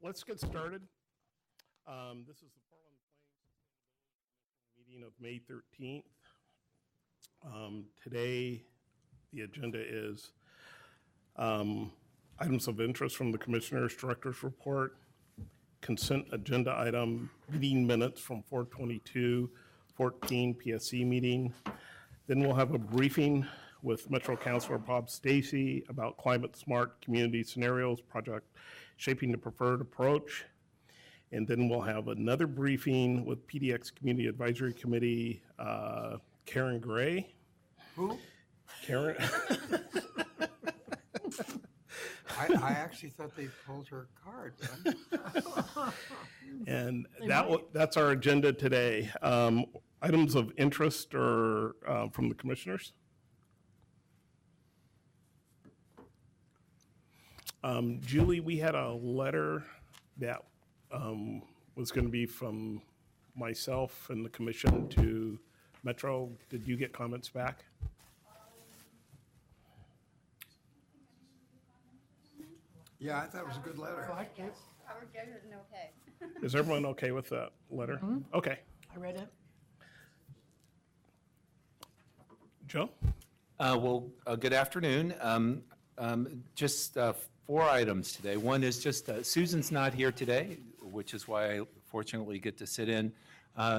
Let's get started. This is the Portland Plains meeting of May 13th. Today, the agenda is items of interest from the Commissioners, Director's Report, consent agenda item, meeting minutes from 4/22/14 PSC meeting. Then we'll have a briefing with Metro Councilor Bob Stacy about climate smart community scenarios project shaping the preferred approach. And then we'll have another briefing with PDX Community Advisory Committee, Karen Gray. Who? Karen. I actually thought they pulled her card. And that's our agenda today. Items of interest or from the commissioners. Julie, we had a letter that was going to be from myself and the commission to Metro. Did you get comments back? Yeah, I thought it was a good letter. I would give it an okay. Is everyone okay with that letter? Mm-hmm. Okay. I read it. Joe? Good afternoon. Just 4 items today. One is just Susan's not here today, which is why I fortunately get to sit in.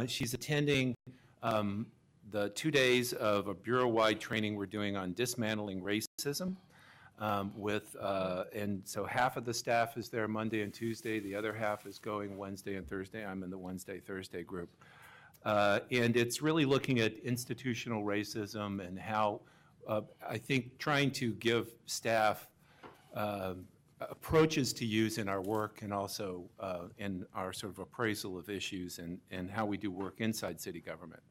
She's attending the 2 days of a bureau-wide training we're doing on dismantling racism. And so half of the staff is there Monday and Tuesday. The other half is going Wednesday and Thursday. I'm in the Wednesday, Thursday group. And it's really looking at institutional racism and how I think trying to give staff approaches to use in our work and also in our sort of appraisal of issues and how we do work inside city government.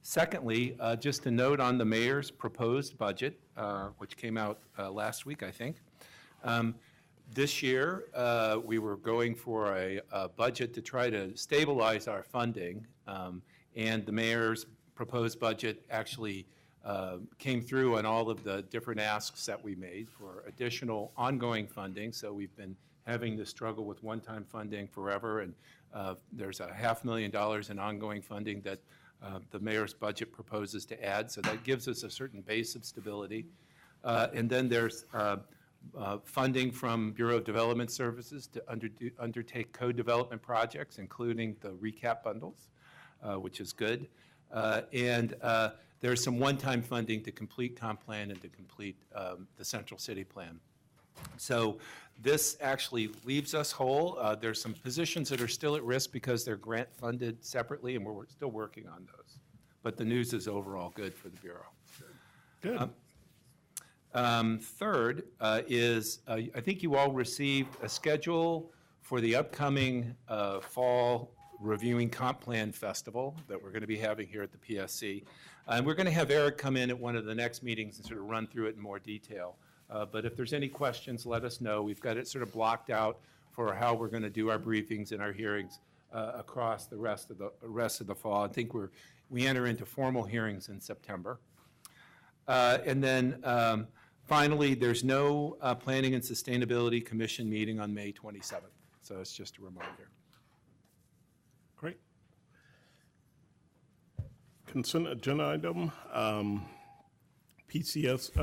Secondly, just a note on the mayor's proposed budget, which came out last week, I think. This year, we were going for a budget to try to stabilize our funding, and the mayor's proposed budget actually came through on all of the different asks that we made for additional ongoing funding. So we've been having to struggle with one-time funding forever, and there's $500,000 in ongoing funding that the mayor's budget proposes to add. So that gives us a certain base of stability. And then there's funding from Bureau of Development Services to undertake co-development projects, including the recap bundles, which is good. And there's some one-time funding to complete comp plan and to complete the central city plan. So this actually leaves us whole. There's some positions that are still at risk because they're grant funded separately, and we're still working on those. But the news is overall good for the Bureau. Good. Third is I think you all received a schedule for the upcoming fall Reviewing Comp Plan Festival that we're going to be having here at the PSC. And we're going to have Eric come in at one of the next meetings and sort of run through it in more detail. But if there's any questions, let us know. We've got it sort of blocked out for how we're going to do our briefings and our hearings across the rest of the fall. I think we enter into formal hearings in September. And then finally, there's no Planning and Sustainability Commission meeting on May 27th. So it's just a reminder. Great. Consent agenda item. PCS,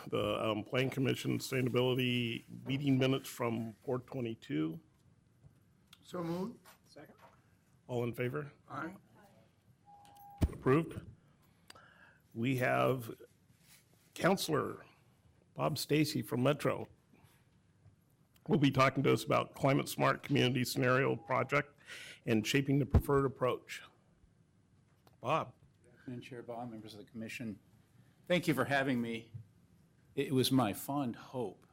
the Plan Commission Sustainability meeting minutes from 4/22. So moved. Second. All in favor? Aye. Approved. We have Councilor Bob Stacy from Metro. Will be talking to us about climate smart community scenario project and shaping the preferred approach. Bob. Good afternoon, Chair Baugh, members of the commission. Thank you for having me. It was my fond hope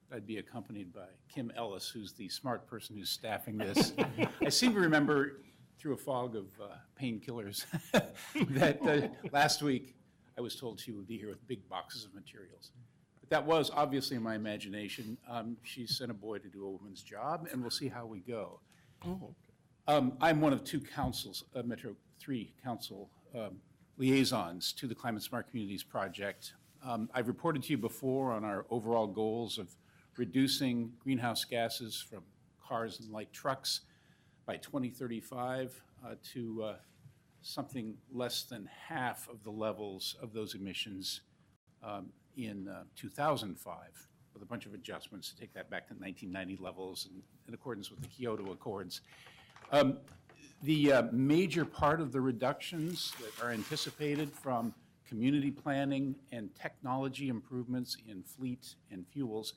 that I'd be accompanied by Kim Ellis, who's the smart person who's staffing this. I seem to remember through a fog of painkillers that last week I was told she would be here with big boxes of materials. But that was obviously in my imagination. She sent a boy to do a woman's job, and we'll see how we go. Oh, okay. I'm one of 2 councils, Metro 3 council liaisons to the Climate Smart Communities Project. I've reported to you before on our overall goals of reducing greenhouse gases from cars and light trucks by 2035 to something less than half of the levels of those emissions in 2005, with a bunch of adjustments to take that back to 1990 levels in accordance with the Kyoto Accords. The major part of the reductions that are anticipated from community planning and technology improvements in fleet and fuels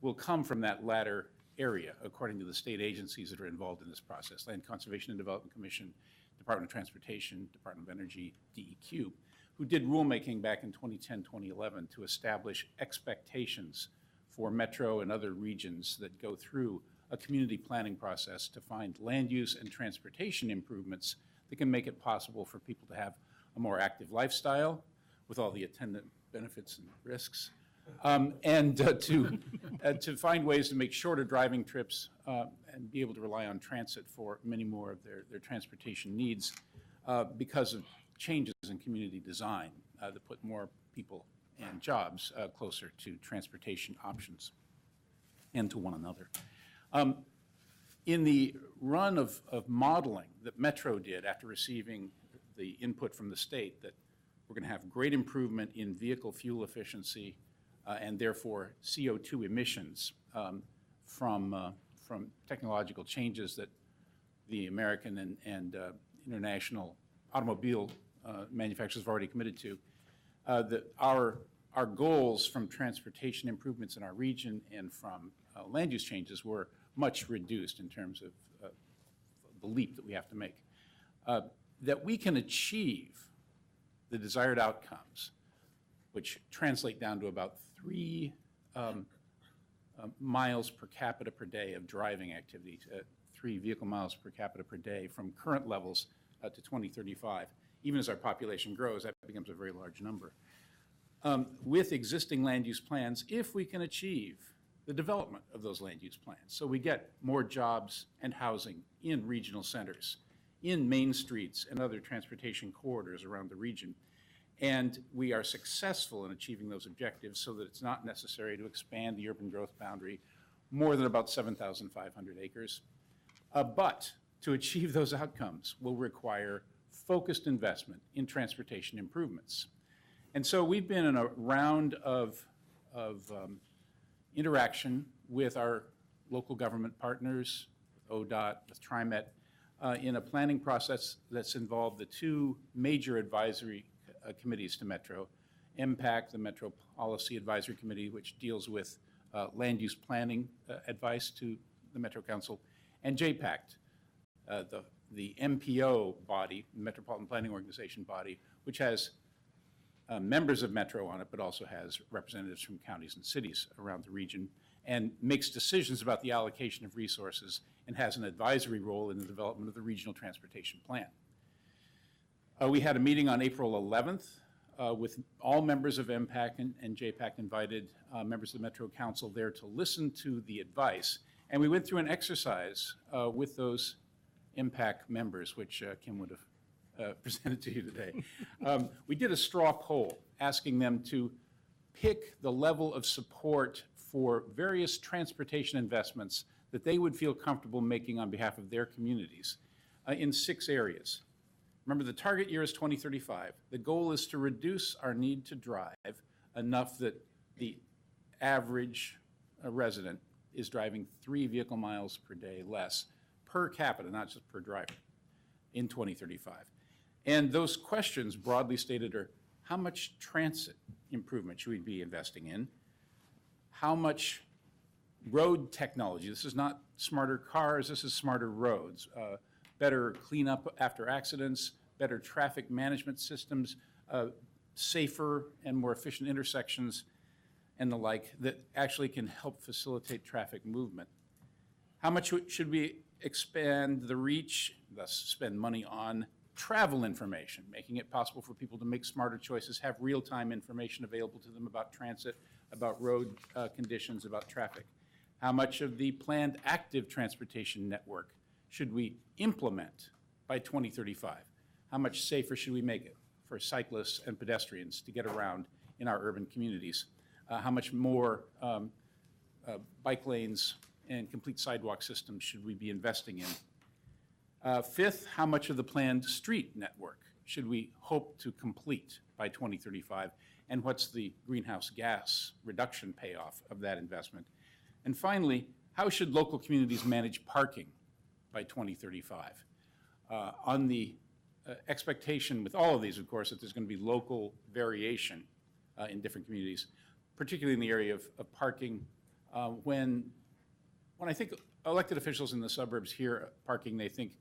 will come from that latter area, according to the state agencies that are involved in this process: Land Conservation and Development Commission, Department of Transportation, Department of Energy, DEQ, who did rulemaking back in 2010, 2011 to establish expectations for Metro and other regions that go through a community planning process to find land use and transportation improvements that can make it possible for people to have a more active lifestyle with all the attendant benefits and risks, and to find ways to make shorter driving trips and be able to rely on transit for many more of their transportation needs because of changes in community design that put more people and jobs closer to transportation options and to one another. In the run of modeling that Metro did after receiving the input from the state that we're going to have great improvement in vehicle fuel efficiency and therefore CO2 emissions from technological changes that the American and international automobile manufacturers have already committed to, that our goals from transportation improvements in our region and from land use changes were much reduced in terms of the leap that we have to make. That we can achieve the desired outcomes, which translate down to about 3 miles per capita per day of driving activity, 3 vehicle miles per capita per day from current levels to 2035. Even as our population grows, that becomes a very large number. With existing land use plans, if we can achieve the development of those land use plans, so we get more jobs and housing in regional centers, in main streets and other transportation corridors around the region, and we are successful in achieving those objectives so that it's not necessary to expand the urban growth boundary more than about 7,500 acres. But to achieve those outcomes will require focused investment in transportation improvements. And so we've been in a round of interaction with our local government partners, ODOT, with TriMet, in a planning process that's involved the 2 major advisory committees to Metro: MPAC, the Metro Policy Advisory Committee, which deals with land use planning advice to the Metro Council, and JPACT, the MPO body, Metropolitan Planning Organization body, which has members of Metro on it, but also has representatives from counties and cities around the region, and makes decisions about the allocation of resources and has an advisory role in the development of the regional transportation plan. We had a meeting on April 11th with all members of MPAC and JPAC invited members of the Metro Council there to listen to the advice. And we went through an exercise with those MPAC members, which Kim would have presented to you today. We did a straw poll asking them to pick the level of support for various transportation investments that they would feel comfortable making on behalf of their communities in 6 areas. Remember, the target year is 2035. The goal is to reduce our need to drive enough that the average resident is driving 3 vehicle miles per day less per capita, not just per driver, in 2035. And those questions, broadly stated, are how much transit improvement should we be investing in? How much road technology? This is not smarter cars, this is smarter roads. Better cleanup after accidents, better traffic management systems, safer and more efficient intersections, and the like, that actually can help facilitate traffic movement. How much should we expand the reach, thus spend money on travel information, making it possible for people to make smarter choices, have real-time information available to them about transit, about road conditions, about traffic? How much of the planned active transportation network should we implement by 2035? How much safer should we make it for cyclists and pedestrians to get around in our urban communities? How much more bike lanes and complete sidewalk systems should we be investing in? Fifth, how much of the planned street network should we hope to complete by 2035? And what's the greenhouse gas reduction payoff of that investment? And finally, how should local communities manage parking by 2035? On the expectation with all of these, of course, that there's going to be local variation in different communities, particularly in the area of parking. When I think elected officials in the suburbs hear parking, they think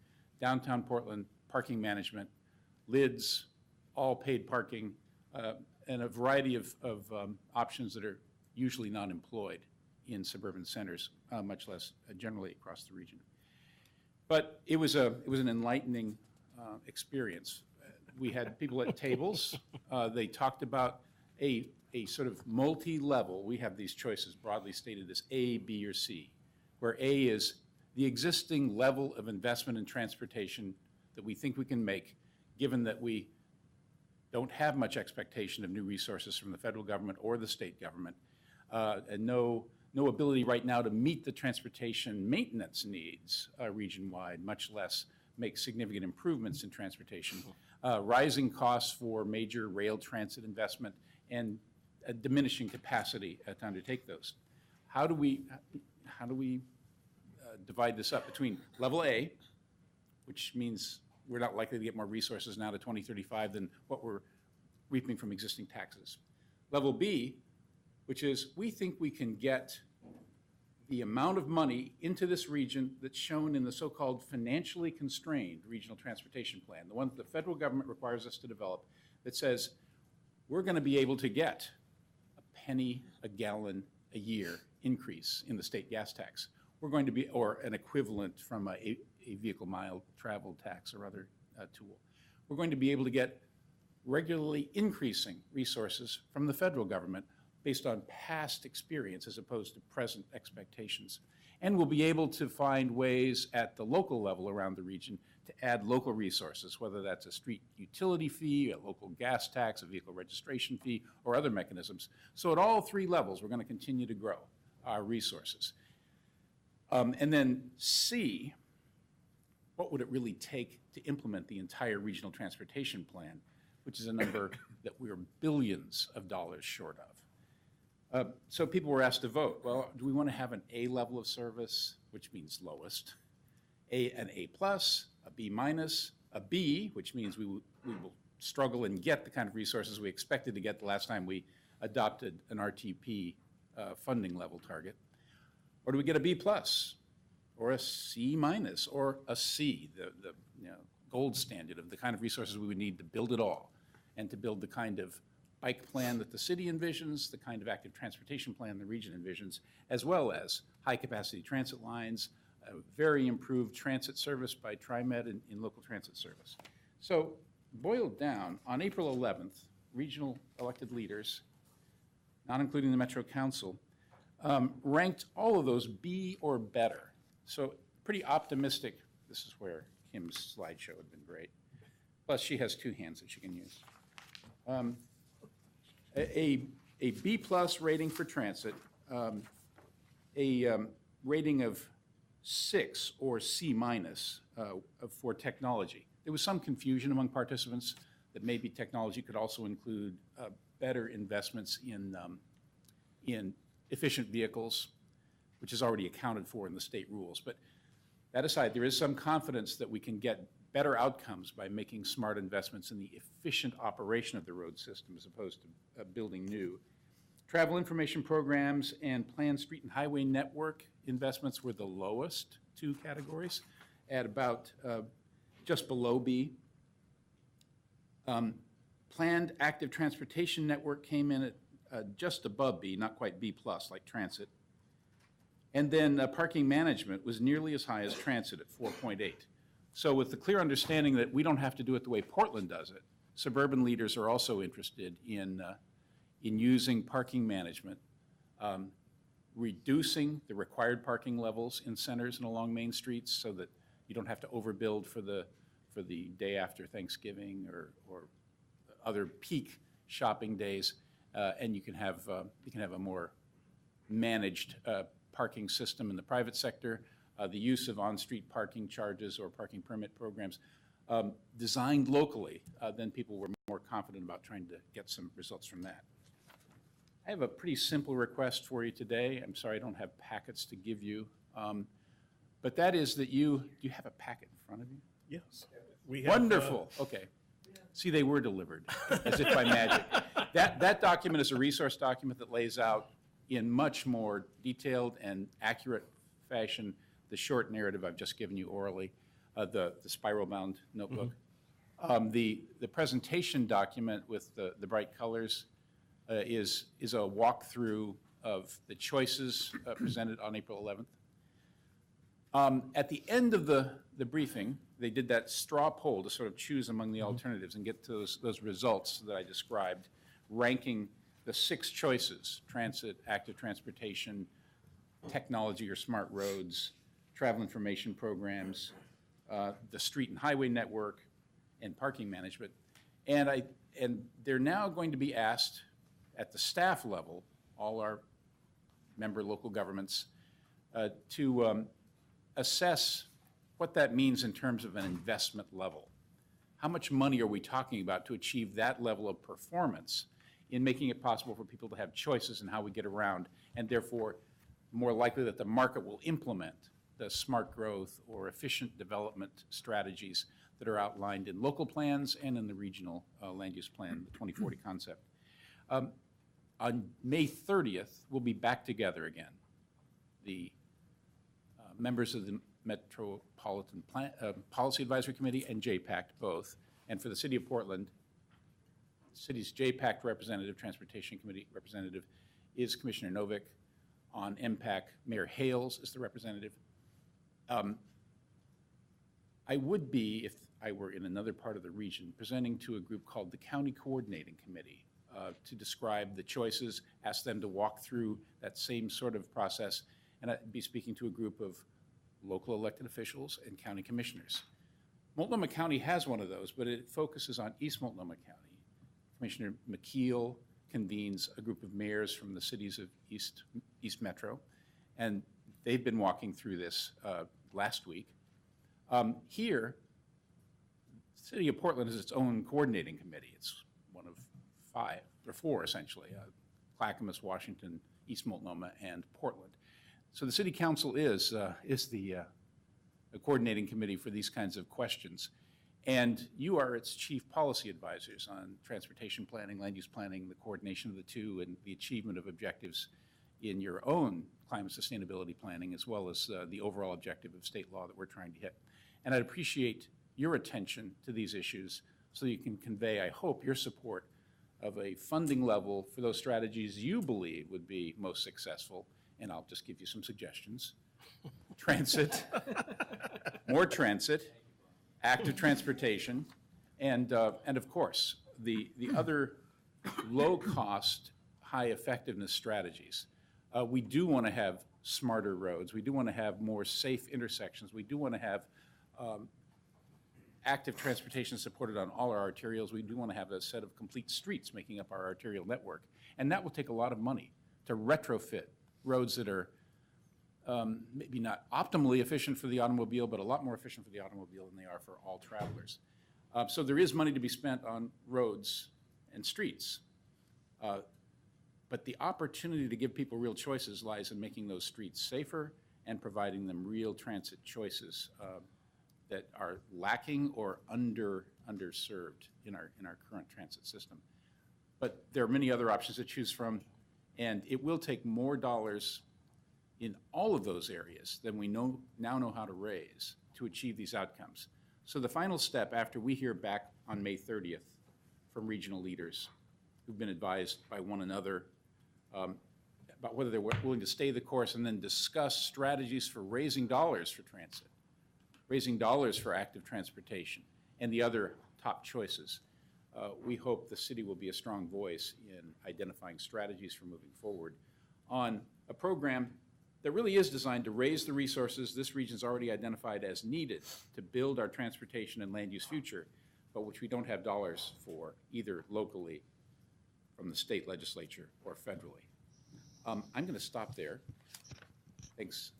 downtown Portland, parking management, lids, all paid parking, and a variety of options that are usually not employed in suburban centers, much less generally across the region. But it was an enlightening experience. We had people at tables. They talked about a sort of multi-level. We have these choices broadly stated as A, B, or C, where A is the existing level of investment in transportation that we think we can make, given that we don't have much expectation of new resources from the federal government or the state government, and no ability right now to meet the transportation maintenance needs region-wide, much less make significant improvements in transportation. Rising costs for major rail transit investment and a diminishing capacity to undertake those. How do we divide this up between level A, which means we're not likely to get more resources now to 2035 than what we're reaping from existing taxes. Level B, which is we think we can get the amount of money into this region that's shown in the so-called financially constrained regional transportation plan, the one that the federal government requires us to develop, that says we're going to be able to get a penny a gallon a year increase in the state gas tax. We're going to be, or an equivalent from a vehicle mile travel tax or other tool. We're going to be able to get regularly increasing resources from the federal government based on past experience as opposed to present expectations. And we'll be able to find ways at the local level around the region to add local resources, whether that's a street utility fee, a local gas tax, a vehicle registration fee, or other mechanisms. So at all three levels, we're going to continue to grow our resources. And then C, what would it really take to implement the entire regional transportation plan, which is a number that we're billions of dollars short of. So people were asked to vote. Well, do we want to have an A level of service, which means lowest, an A plus, a B minus, a B, which means we will struggle and get the kind of resources we expected to get the last time we adopted an RTP funding level target, or do we get a B plus, or a C minus, or a C, the gold standard of the kind of resources we would need to build it all, and to build the kind of bike plan that the city envisions, the kind of active transportation plan the region envisions, as well as high-capacity transit lines, a very improved transit service by TriMet in local transit service. So boiled down, on April 11th, regional elected leaders, not including the Metro Council, ranked all of those B or better. So pretty optimistic. This is where Kim's slideshow had been great. Plus, she has two hands that she can use. A B plus rating for transit, a rating of 6 or C minus for technology. There was some confusion among participants that maybe technology could also include better investments in efficient vehicles, which is already accounted for in the state rules. But that aside, there is some confidence that we can get better outcomes by making smart investments in the efficient operation of the road system as opposed to building new. Travel information programs and planned street and highway network investments were the lowest two categories at about just below B. Planned active transportation network came in at just above B, not quite B plus like transit. And then parking management was nearly as high as transit at 4.8. So with the clear understanding that we don't have to do it the way Portland does it, suburban leaders are also interested in using parking management, reducing the required parking levels in centers and along main streets so that you don't have to overbuild for the day after Thanksgiving or other peak shopping days, and you can have a more managed parking system in the private sector, the use of on-street parking charges or parking permit programs designed locally, then people were more confident about trying to get some results from that. I have a pretty simple request for you today. I'm sorry I don't have packets to give you, but that is that you have a packet in front of you? Yes. We have, Wonderful, okay. See, they were delivered, as if by magic. That document is a resource document that lays out in much more detailed and accurate fashion the short narrative I've just given you orally, the spiral-bound notebook. The presentation document with the bright colors is a walkthrough of the choices presented on April 11th. At the end of the briefing, they did that straw poll to sort of choose among the alternatives and get to those results that I described, ranking the 6 choices: transit, active transportation, technology or smart roads, travel information programs, the street and highway network, and parking management. And they're now going to be asked at the staff level, all our member local governments, to assess what that means in terms of an investment level. How much money are we talking about to achieve that level of performance in making it possible for people to have choices in how we get around, and therefore more likely that the market will implement the smart growth or efficient development strategies that are outlined in local plans and in the regional land use plan, the 2040 concept. On May 30th, we'll be back together again. The members of the Metropolitan Policy Advisory Committee and JPACT both. And for the City of Portland, the city's JPACT representative, Transportation Committee representative, is Commissioner Novick. On MPAC, Mayor Hales is the representative. I would be, if I were in another part of the region, presenting to a group called the County Coordinating Committee to describe the choices, ask them to walk through that same sort of process, and I'd be speaking to a group of local elected officials and county commissioners. Multnomah County has one of those, but it focuses on East Multnomah County. Commissioner McKeel convenes a group of mayors from the cities of East Metro, and they've been walking through this last week. Here, the City of Portland has its own coordinating committee. It's one of 5, or 4 essentially, Clackamas, Washington, East Multnomah, and Portland. So the City Council is the coordinating committee for these kinds of questions. And you are its chief policy advisors on transportation planning, land use planning, the coordination of the two, and the achievement of objectives in your own climate sustainability planning, as well as the overall objective of state law that we're trying to hit. And I'd appreciate your attention to these issues so you can convey, I hope, your support of a funding level for those strategies you believe would be most successful. And I'll just give you some suggestions. Transit, more transit, active transportation, and of course, the other low-cost, high-effectiveness strategies. We do want to have smarter roads. We do want to have more safe intersections. We do want to have active transportation supported on all our arterials. We do want to have a set of complete streets making up our arterial network. And that will take a lot of money to retrofit roads that are maybe not optimally efficient for the automobile, but a lot more efficient for the automobile than they are for all travelers. So there is money to be spent on roads and streets. But the opportunity to give people real choices lies in making those streets safer and providing them real transit choices that are lacking or underserved in our current transit system. But there are many other options to choose from, and it will take more dollars in all of those areas than we now know how to raise to achieve these outcomes. So the final step after we hear back on May 30th from regional leaders who've been advised by one another about whether they're willing to stay the course and then discuss strategies for raising dollars for transit, raising dollars for active transportation, and the other top choices. We hope the city will be a strong voice in identifying strategies for moving forward on a program that really is designed to raise the resources this region's already identified as needed to build our transportation and land use future, but which we don't have dollars for, either locally, from the state legislature, or federally. I'm going to stop there. Thanks,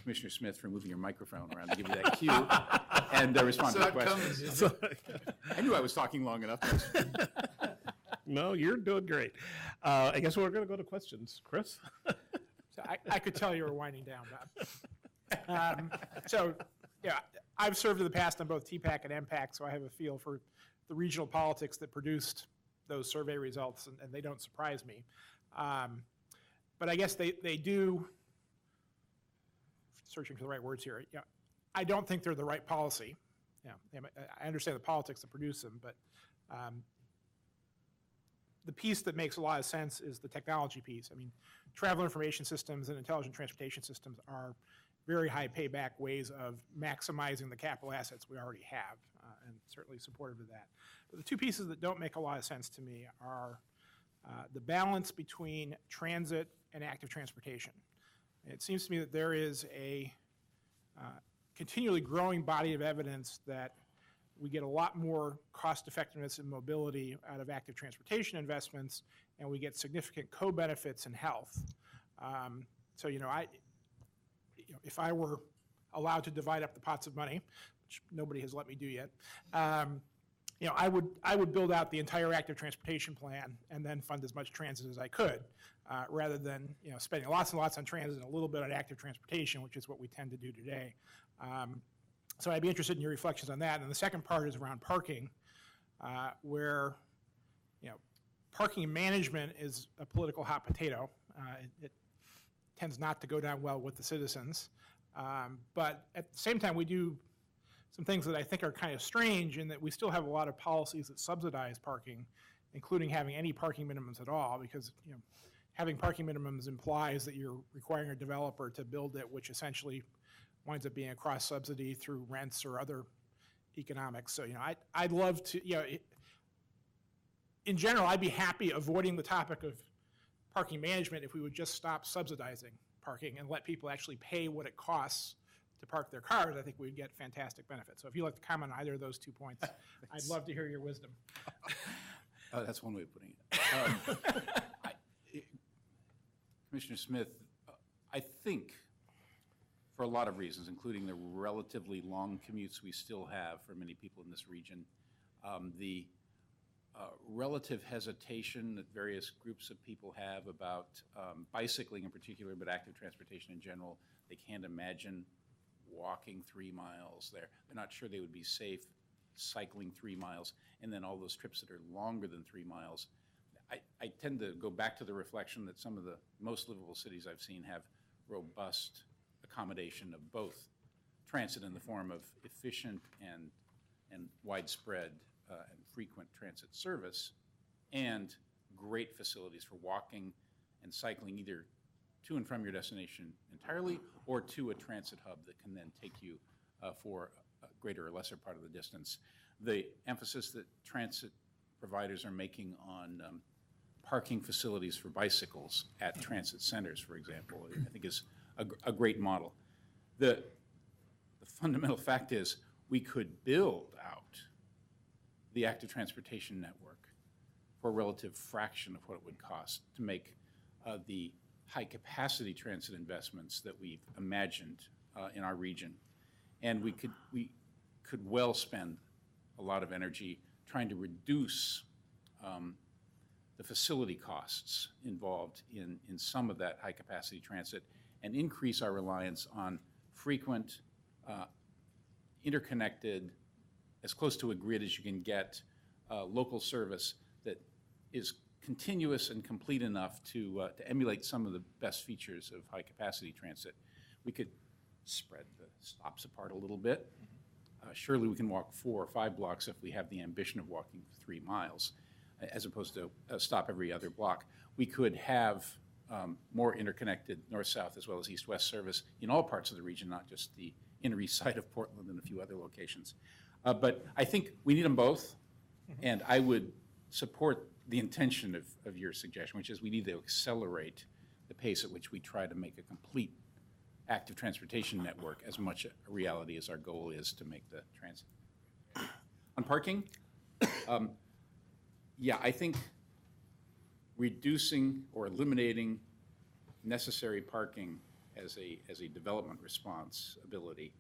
Commissioner Smith, for moving your microphone around to give you that cue and respond to the questions. I knew I was talking long enough. No, you're doing great. I guess we're going to go to questions. Chris? So I could tell you were winding down, Bob. So, yeah, I've served in the past on both TPAC and MPAC, so I have a feel for the regional politics that produced those survey results, and they don't surprise me. But I guess they do, searching for the right words here, I don't think they're the right policy. I understand the politics that produce them, but the piece that makes a lot of sense is the technology piece. I mean, travel information systems and intelligent transportation systems are very high payback ways of maximizing the capital assets we already have, and certainly supportive of that. But the two pieces that don't make a lot of sense to me are the balance between transit and active transportation. It seems to me that there is a continually growing body of evidence that we get a lot more cost effectiveness and mobility out of active transportation investments, and we get significant co-benefits in health. So, if I were allowed to divide up the pots of money, which nobody has let me do yet, I would build out the entire active transportation plan and then fund as much transit as I could, rather than spending lots and lots on transit and a little bit on active transportation, which is what we tend to do today. So I'd be interested in your reflections on that. And the second part is around parking, where parking management is a political hot potato. It tends not to go down well with the citizens. But at the same time, we do some things that I think are kind of strange in that we still have a lot of policies that subsidize parking, including having any parking minimums at all, because having parking minimums implies that you're requiring a developer to build it, which essentially winds up being a cross subsidy through rents or other economics. So I'd love to, in general, I'd be happy avoiding the topic of parking management if we would just stop subsidizing parking and let people actually pay what it costs to park their cars. I think we'd get fantastic benefits. So if you'd like to comment on either of those 2 points, I'd love to hear your wisdom. That's one way of putting it. Commissioner Smith, I think for a lot of reasons, including the relatively long commutes we still have for many people in this region, the relative hesitation that various groups of people have about bicycling in particular, but active transportation in general. They can't imagine walking 3 miles there. They're not sure they would be safe cycling 3 miles, and then all those trips that are longer than 3 miles. I tend to go back to the reflection that some of the most livable cities I've seen have robust accommodation of both transit in the form of efficient and widespread and frequent transit service, and great facilities for walking and cycling either to and from your destination entirely or to a transit hub that can then take you for a greater or lesser part of the distance. The emphasis that transit providers are making on parking facilities for bicycles at transit centers, for example, I think is a great model. The fundamental fact is we could build out the active transportation network for a relative fraction of what it would cost to make the high-capacity transit investments that we've imagined in our region. And we could well spend a lot of energy trying to reduce the facility costs involved in some of that high-capacity transit and increase our reliance on frequent, interconnected, as close to a grid as you can get, local service that is continuous and complete enough to emulate some of the best features of high-capacity transit. We could spread the stops apart a little bit. Surely we can walk 4 or 5 blocks if we have the ambition of walking 3 miles, as opposed to a stop every other block. We could have more interconnected north-south as well as east-west service in all parts of the region, not just the inner east side of Portland and a few other locations. But I think we need them both, and I would support the intention of your suggestion, which is we need to accelerate the pace at which we try to make a complete active transportation network as much a reality as our goal is to make the transit. On parking, yeah, I think reducing or eliminating necessary parking as a development responsibility.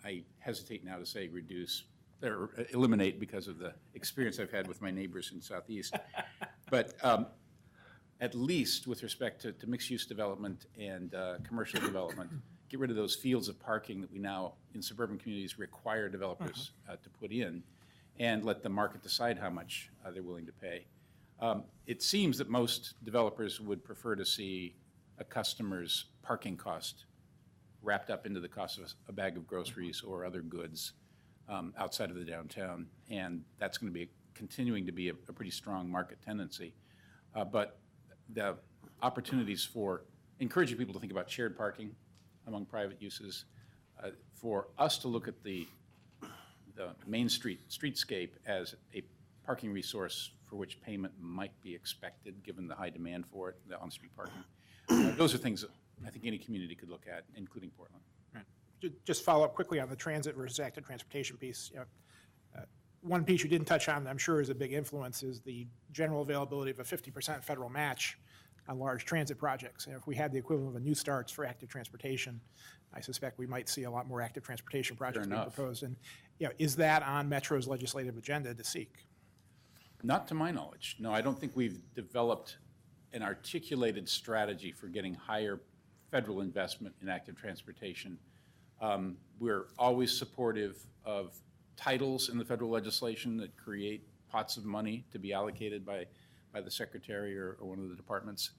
I hesitate now to say reduce or eliminate because of the experience I've had with my neighbors in Southeast. But at least with respect to mixed-use development and commercial development, get rid of those fields of parking that we now in suburban communities require developers to put in, and let the market decide how much they're willing to pay. It seems that most developers would prefer to see a customer's parking cost wrapped up into the cost of a bag of groceries or other goods outside of the downtown, and that's going to be continuing to be a pretty strong market tendency. But the opportunities for encouraging people to think about shared parking among private uses, for us to look at the main streetscape as a parking resource for which payment might be expected given the high demand for it, the on-street parking. Those are things that I think any community could look at, including Portland. Right. Just follow up quickly on the transit versus active transportation piece. One piece you didn't touch on that I'm sure is a big influence is the general availability of a 50% federal match on large transit projects. And if we had the equivalent of a new starts for active transportation, I suspect we might see a lot more active transportation projects being proposed. And is that on Metro's legislative agenda to seek? Not to my knowledge. No, I don't think we've developed an articulated strategy for getting higher federal investment in active transportation. We're always supportive of titles in the federal legislation that create pots of money to be allocated by the secretary or one of the departments,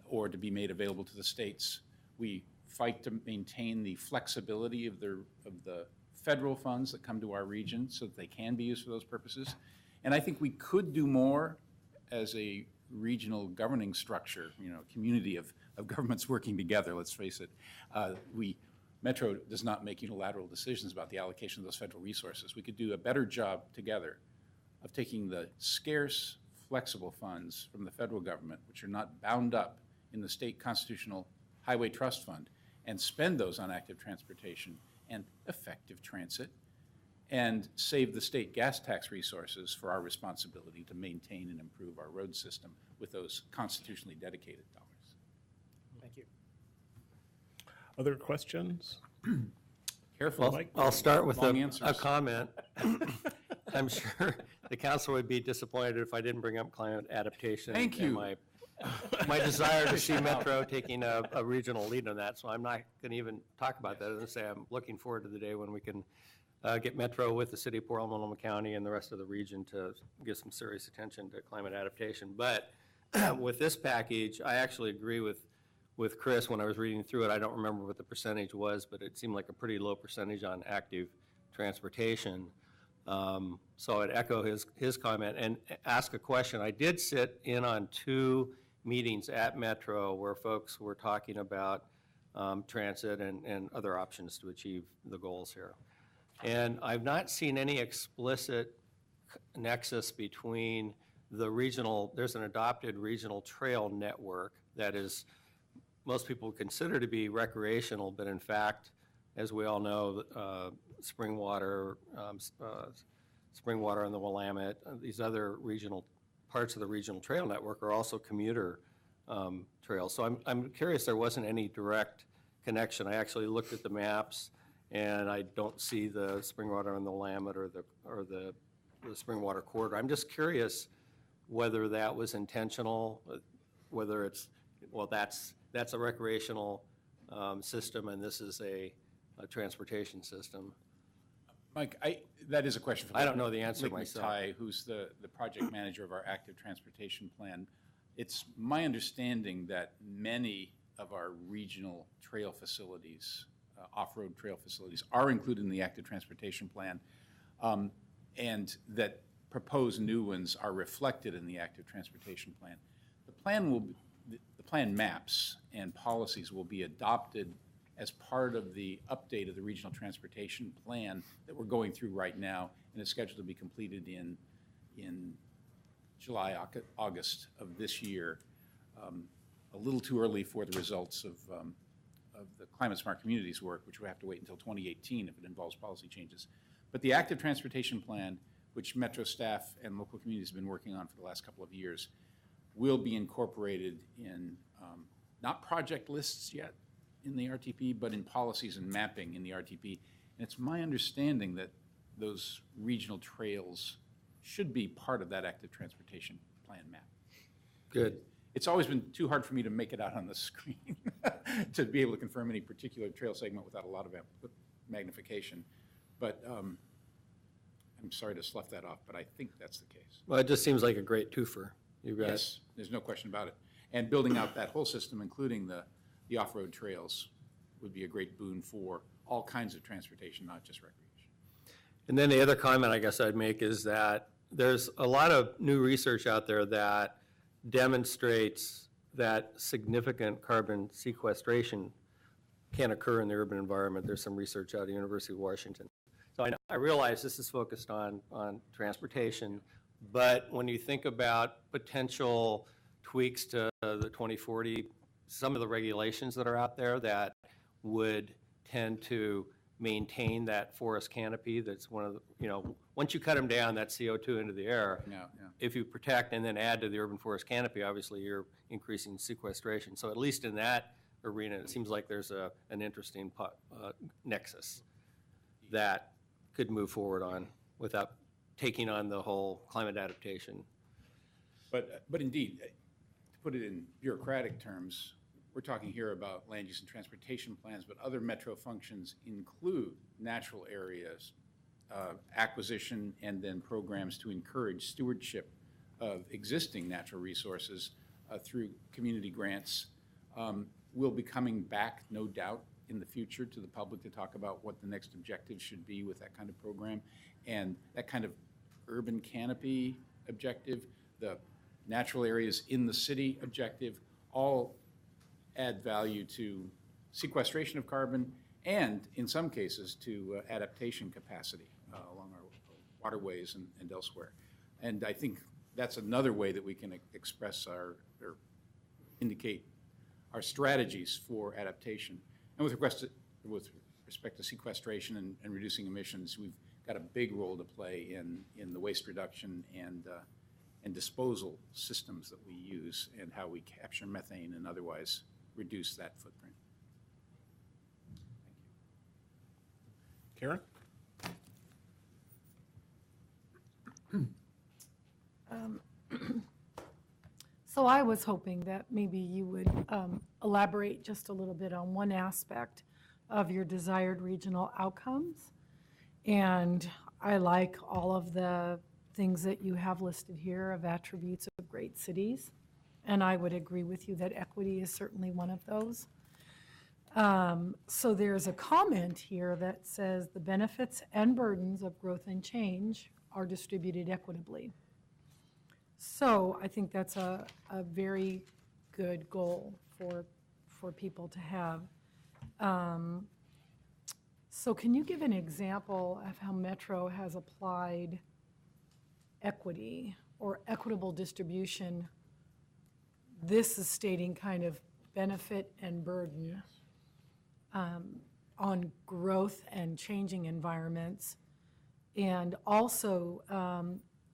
or to be made available to the states. We fight to maintain the flexibility of the federal funds that come to our region so that they can be used for those purposes. And I think we could do more as a regional governing structure, community of governments working together, let's face it. Metro does not make unilateral decisions about the allocation of those federal resources. We could do a better job together of taking the scarce, flexible funds from the federal government, which are not bound up in the state constitutional highway trust fund, and spend those on active transportation and effective transit, and save the state gas tax resources for our responsibility to maintain and improve our road system with those constitutionally dedicated dollars. Thank you. Other questions? Careful, Mike. I'll start with Long a answers. comment. I'm sure the council would be disappointed if I didn't bring up climate adaptation. Thank you. And my desire to see Metro taking a regional lead on that, so I'm not going to even talk about that. As I say, I'm looking forward to the day when we can get Metro with the city of Portland, Multnomah County, and the rest of the region to give some serious attention to climate adaptation. But with this package, I actually agree with Chris when I was reading through it. I don't remember what the percentage was, but it seemed like a pretty low percentage on active transportation. So I'd echo his comment and ask a question. I did sit in on 2 meetings at Metro where folks were talking about transit and other options to achieve the goals here. And I've not seen any explicit nexus between the regional, there's an adopted regional trail network that is most people consider to be recreational, but in fact, as we all know, Springwater and the Willamette, these other regional parts of the regional trail network are also commuter trails. So I'm curious, there wasn't any direct connection. I actually looked at the maps, and I don't see the Springwater and the Willamette or the Springwater corridor. I'm just curious whether that was intentional, whether it's, well, that's a recreational system, and this is a transportation system. Mike, that is a question for I don't know the answer Lake myself. McTighe, who's the project manager of our active transportation plan. It's my understanding that many of our regional trail facilities, off-road trail facilities, are included in the active transportation plan, and that proposed new ones are reflected in the active transportation plan. The plan maps and policies will be adopted as part of the update of the regional transportation plan that we're going through right now, and is scheduled to be completed in July, August of this year. A little too early for the results of the Climate Smart Communities work, which we have to wait until 2018 if it involves policy changes. But the active transportation plan, which Metro staff and local communities have been working on for the last couple of years, will be incorporated in, not project lists yet, in the RTP, but in policies and mapping in the RTP. And it's my understanding that those regional trails should be part of that active transportation plan map. Good. It's always been too hard for me to make it out on the screen to be able to confirm any particular trail segment without a lot of magnification. But I'm sorry to slough that off, but I think that's the case. Well, it just seems like a great twofer. You've got Yes, there's no question about it. And building out that whole system, including the off-road trails, would be a great boon for all kinds of transportation, not just recreation. And then the other comment I guess I'd make is that there's a lot of new research out there that demonstrates that significant carbon sequestration can occur in the urban environment. There's some research out of the University of Washington. So I realize this is focused on transportation, but when you think about potential tweaks to the 2040, some of the regulations that are out there that would tend to maintain that forest canopy, that's one of the, once you cut them down, that's CO2 into the air. Yeah. If you protect and then add to the urban forest canopy, obviously you're increasing sequestration. So at least in that arena, it seems like there's an interesting nexus that could move forward on without taking on the whole climate adaptation. But indeed, to put it in bureaucratic terms, we're talking here about land use and transportation plans, but other metro functions include natural areas, acquisition, and then programs to encourage stewardship of existing natural resources through community grants. We'll be coming back, no doubt, in the future to the public to talk about what the next objectives should be with that kind of program. And that kind of urban canopy objective, the natural areas in the city objective, all add value to sequestration of carbon and, in some cases, to adaptation capacity along our waterways and elsewhere. And I think that's another way that we can express or indicate our strategies for adaptation. And with respect to sequestration and reducing emissions, we've got a big role to play in the waste reduction and disposal systems that we use and how we capture methane and otherwise reduce that footprint. Karen? So I was hoping that maybe you would elaborate just a little bit on one aspect of your desired regional outcomes. And I like all of the things that you have listed here of attributes of great cities. And I would agree with you that equity is certainly one of those. So there's a comment here that says the benefits and burdens of growth and change are distributed equitably. So I think that's a very good goal for people to have. So can you give an example of how Metro has applied equity or equitable distribution? This is stating kind of benefit and burden on growth and changing environments. And also,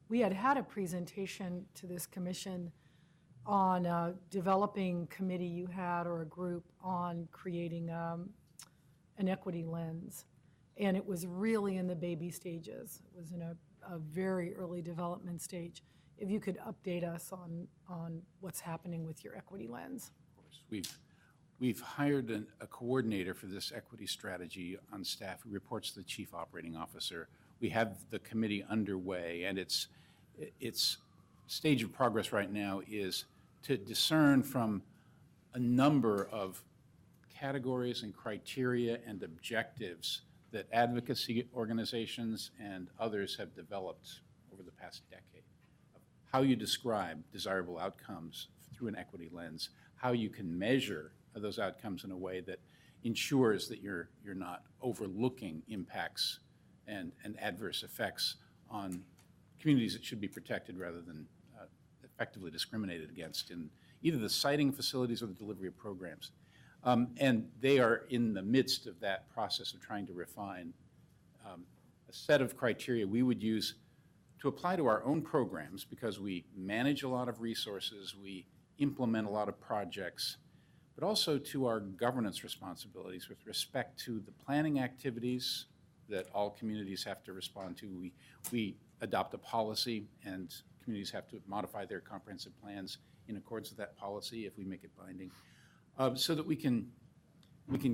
we had a presentation to this commission on a developing committee you had or a group on creating an equity lens. And it was really in the baby stages. It was in a very early development stage. If you could update us on what's happening with your equity lens. Of course, we've hired a coordinator for this equity strategy on staff who reports to the chief operating officer. We have the committee underway, and its stage of progress right now is to discern from a number of categories and criteria and objectives that advocacy organizations and others have developed over the past decade. How you describe desirable outcomes through an equity lens, how you can measure those outcomes in a way that ensures that you're not overlooking impacts and adverse effects on communities that should be protected rather than effectively discriminated against in either the siting facilities or the delivery of programs. And they are in the midst of that process of trying to refine a set of criteria we would use to apply to our own programs, because we manage a lot of resources, we implement a lot of projects, but but also to our governance responsibilities with respect to the planning activities that all communities have to respond to. We adopt a policy, and communities have to modify their comprehensive plans in accordance with that policy if we make it binding, so that we can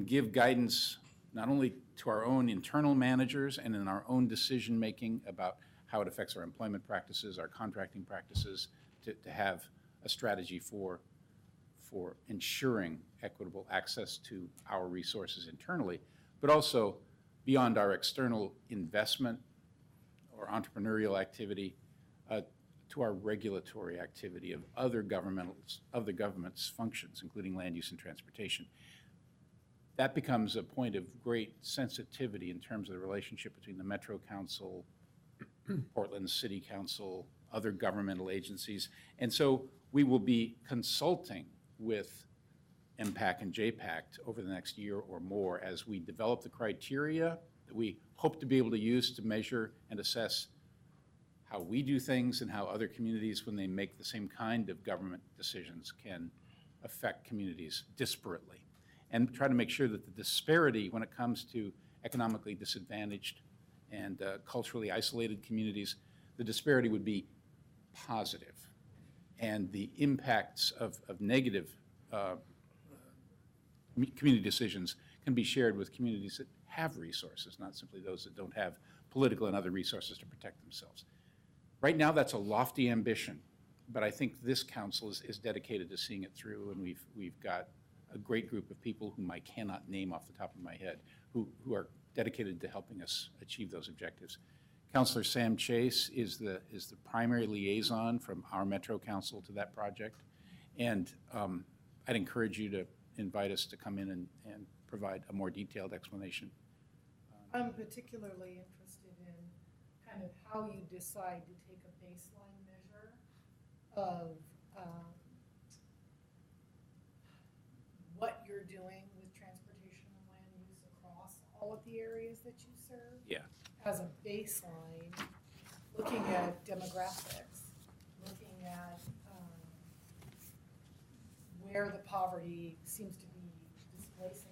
give guidance not only to our own internal managers and in our own decision-making about how it affects our employment practices, our contracting practices, to have a strategy for ensuring equitable access to our resources internally, but also beyond our external investment or entrepreneurial activity, to our regulatory activity of other government's functions, including land use and transportation. That becomes a point of great sensitivity in terms of the relationship between the Metro Council, Portland City Council, other governmental agencies. And so we will be consulting with MPAC and JPAC over the next year or more as we develop the criteria that we hope to be able to use to measure and assess how we do things and how other communities, when they make the same kind of government decisions, can affect communities disparately. And try to make sure that the disparity when it comes to economically disadvantaged and culturally isolated communities, the disparity would be positive. And the impacts of negative community decisions can be shared with communities that have resources, not simply those that don't have political and other resources to protect themselves. Right now, that's a lofty ambition, but I think this council is dedicated to seeing it through, and we've got a great group of people whom I cannot name off the top of my head who are dedicated to helping us achieve those objectives. Councilor Sam Chase is the primary liaison from our Metro Council to that project, and I'd encourage you to invite us to come in and provide a more detailed explanation. I'm particularly interested in kind of how you decide to take a baseline measure of what you're doing with transportation and land use across all of the areas that you serve. Yeah. As a baseline, looking at demographics, looking at where the poverty seems to be displacing,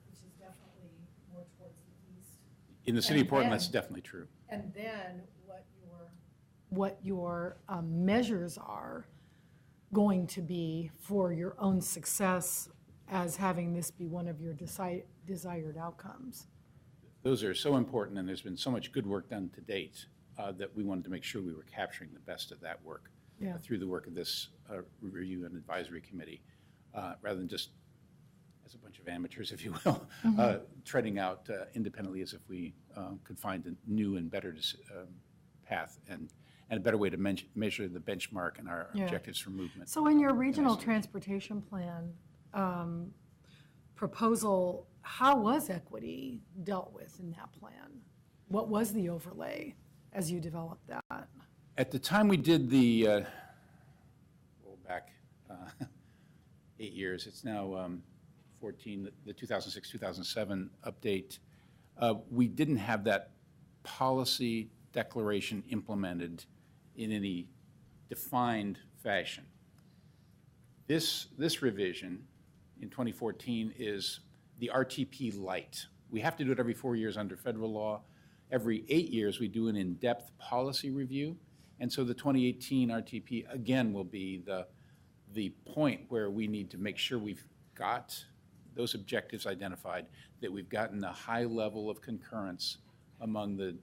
which is definitely more towards the east. In the city of And Portland, then- that's definitely true. And then what your measures are going to be for your own success as having this be one of your desired outcomes. Those are so important, and there's been so much good work done to date that we wanted to make sure we were capturing the best of that work through the work of this review and advisory committee, rather than just as a bunch of amateurs, if you will, treading out independently as if we could find a new and better path and a better way to measure the benchmark and our objectives for movement. So in your regional transportation plan proposal, how was equity dealt with in that plan? What was the overlay as you developed that? At the time we did the, roll back 8 years, it's now 14, the 2006-2007 update, we didn't have that policy declaration implemented in any defined fashion. This revision in 2014 is the RTP Light. We have to do it every 4 years under federal law. Every 8 years, we do an in-depth policy review. And so the 2018 RTP, again, will be the point where we need to make sure we've got those objectives identified, that we've gotten a high level of concurrence among the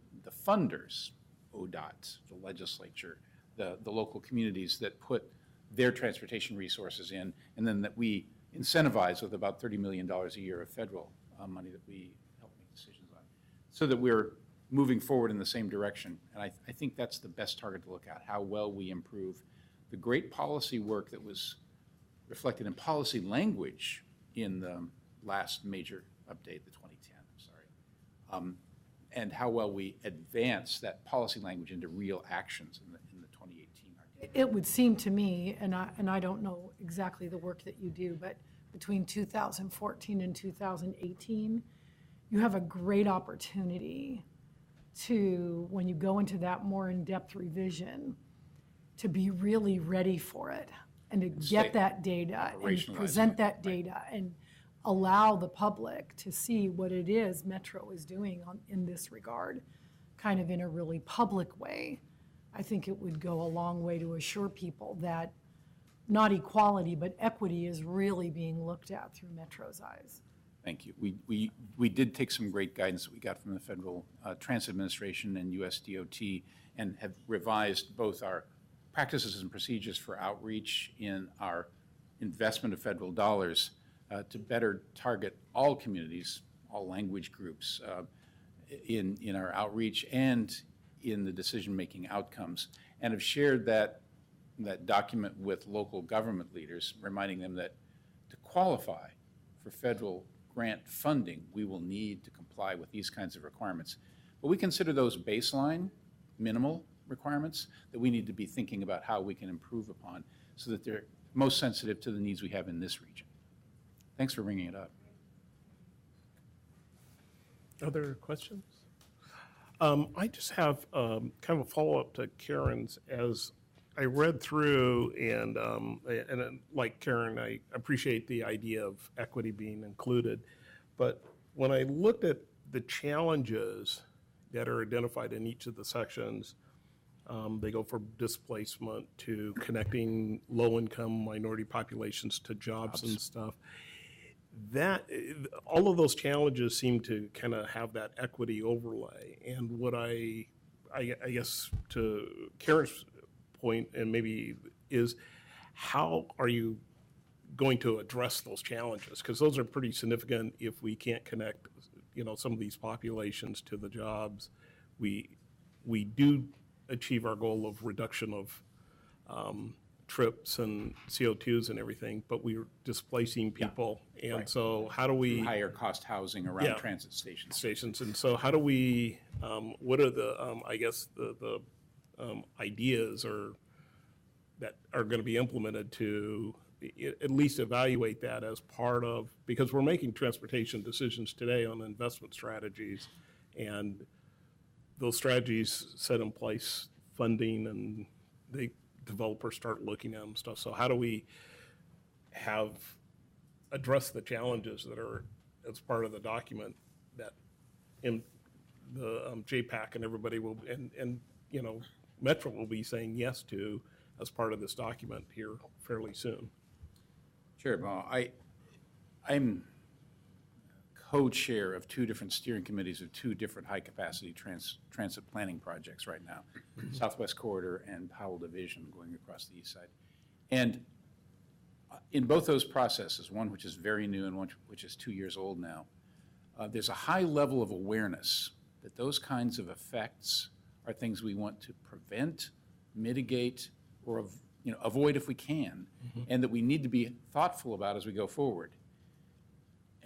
funders, ODOT, the legislature, the local communities that put their transportation resources in, and then that we incentivize with about $30 million a year of federal money that we help make decisions on, so that we're moving forward in the same direction. And I think that's the best target to look at, how well we improve the great policy work that was reflected in policy language in the last major update, the 2010, and how well we advance that policy language into real actions in the 2018 RTP. It would seem to me, and I don't know exactly the work that you do, but between 2014 and 2018, you have a great opportunity to, when you go into that more in-depth revision, to be really ready for it and to get that data and Operationalizing present it, that data and allow the public to see what it is Metro is doing in this regard, kind of in a really public way, I think it would go a long way to assure people that not equality, but equity is really being looked at through Metro's eyes. Thank you. We did take some great guidance that we got from the Federal Transit Administration and USDOT and have revised both our practices and procedures for outreach in our investment of federal dollars to better target all communities, all language groups in our outreach and in the decision-making outcomes, and have shared that document with local government leaders, reminding them that to qualify for federal grant funding, we will need to comply with these kinds of requirements. But we consider those baseline, minimal requirements that we need to be thinking about how we can improve upon so that they're most sensitive to the needs we have in this region. Thanks for bringing it up. Other questions? I just have kind of a follow-up to Karen's. As I read through, and like Karen, I appreciate the idea of equity being included, but when I looked at the challenges that are identified in each of the sections, they go from displacement to connecting low-income minority populations to jobs and stuff. That all of those challenges seem to kind of have that equity overlay. And what I guess to Karen's point, and maybe is, how are you going to address those challenges? Because those are pretty significant. If we can't connect, some of these populations to the jobs, we do achieve our goal of reduction of trips and CO2s and everything, but we're displacing people. And right. So how do we... Higher cost housing around Yeah. transit stations. And so how do we, what are the, I guess, the ideas that are going to be implemented to at least evaluate that as part of, because we're making transportation decisions today on investment strategies, and those strategies set in place funding, and developers start looking at them and stuff. So how do we address the challenges that are as part of the document that in the JPAC and everybody will, and Metro will be saying yes to as part of this document here fairly soon? Sure, Bob. I'm co-chair of two different steering committees of two different high-capacity transit planning projects right now, Southwest Corridor and Powell Division going across the east side. And in both those processes, one which is very new and one which is 2 years old now, there's a high level of awareness that those kinds of effects are things we want to prevent, mitigate, or avoid if we can, and that we need to be thoughtful about as we go forward.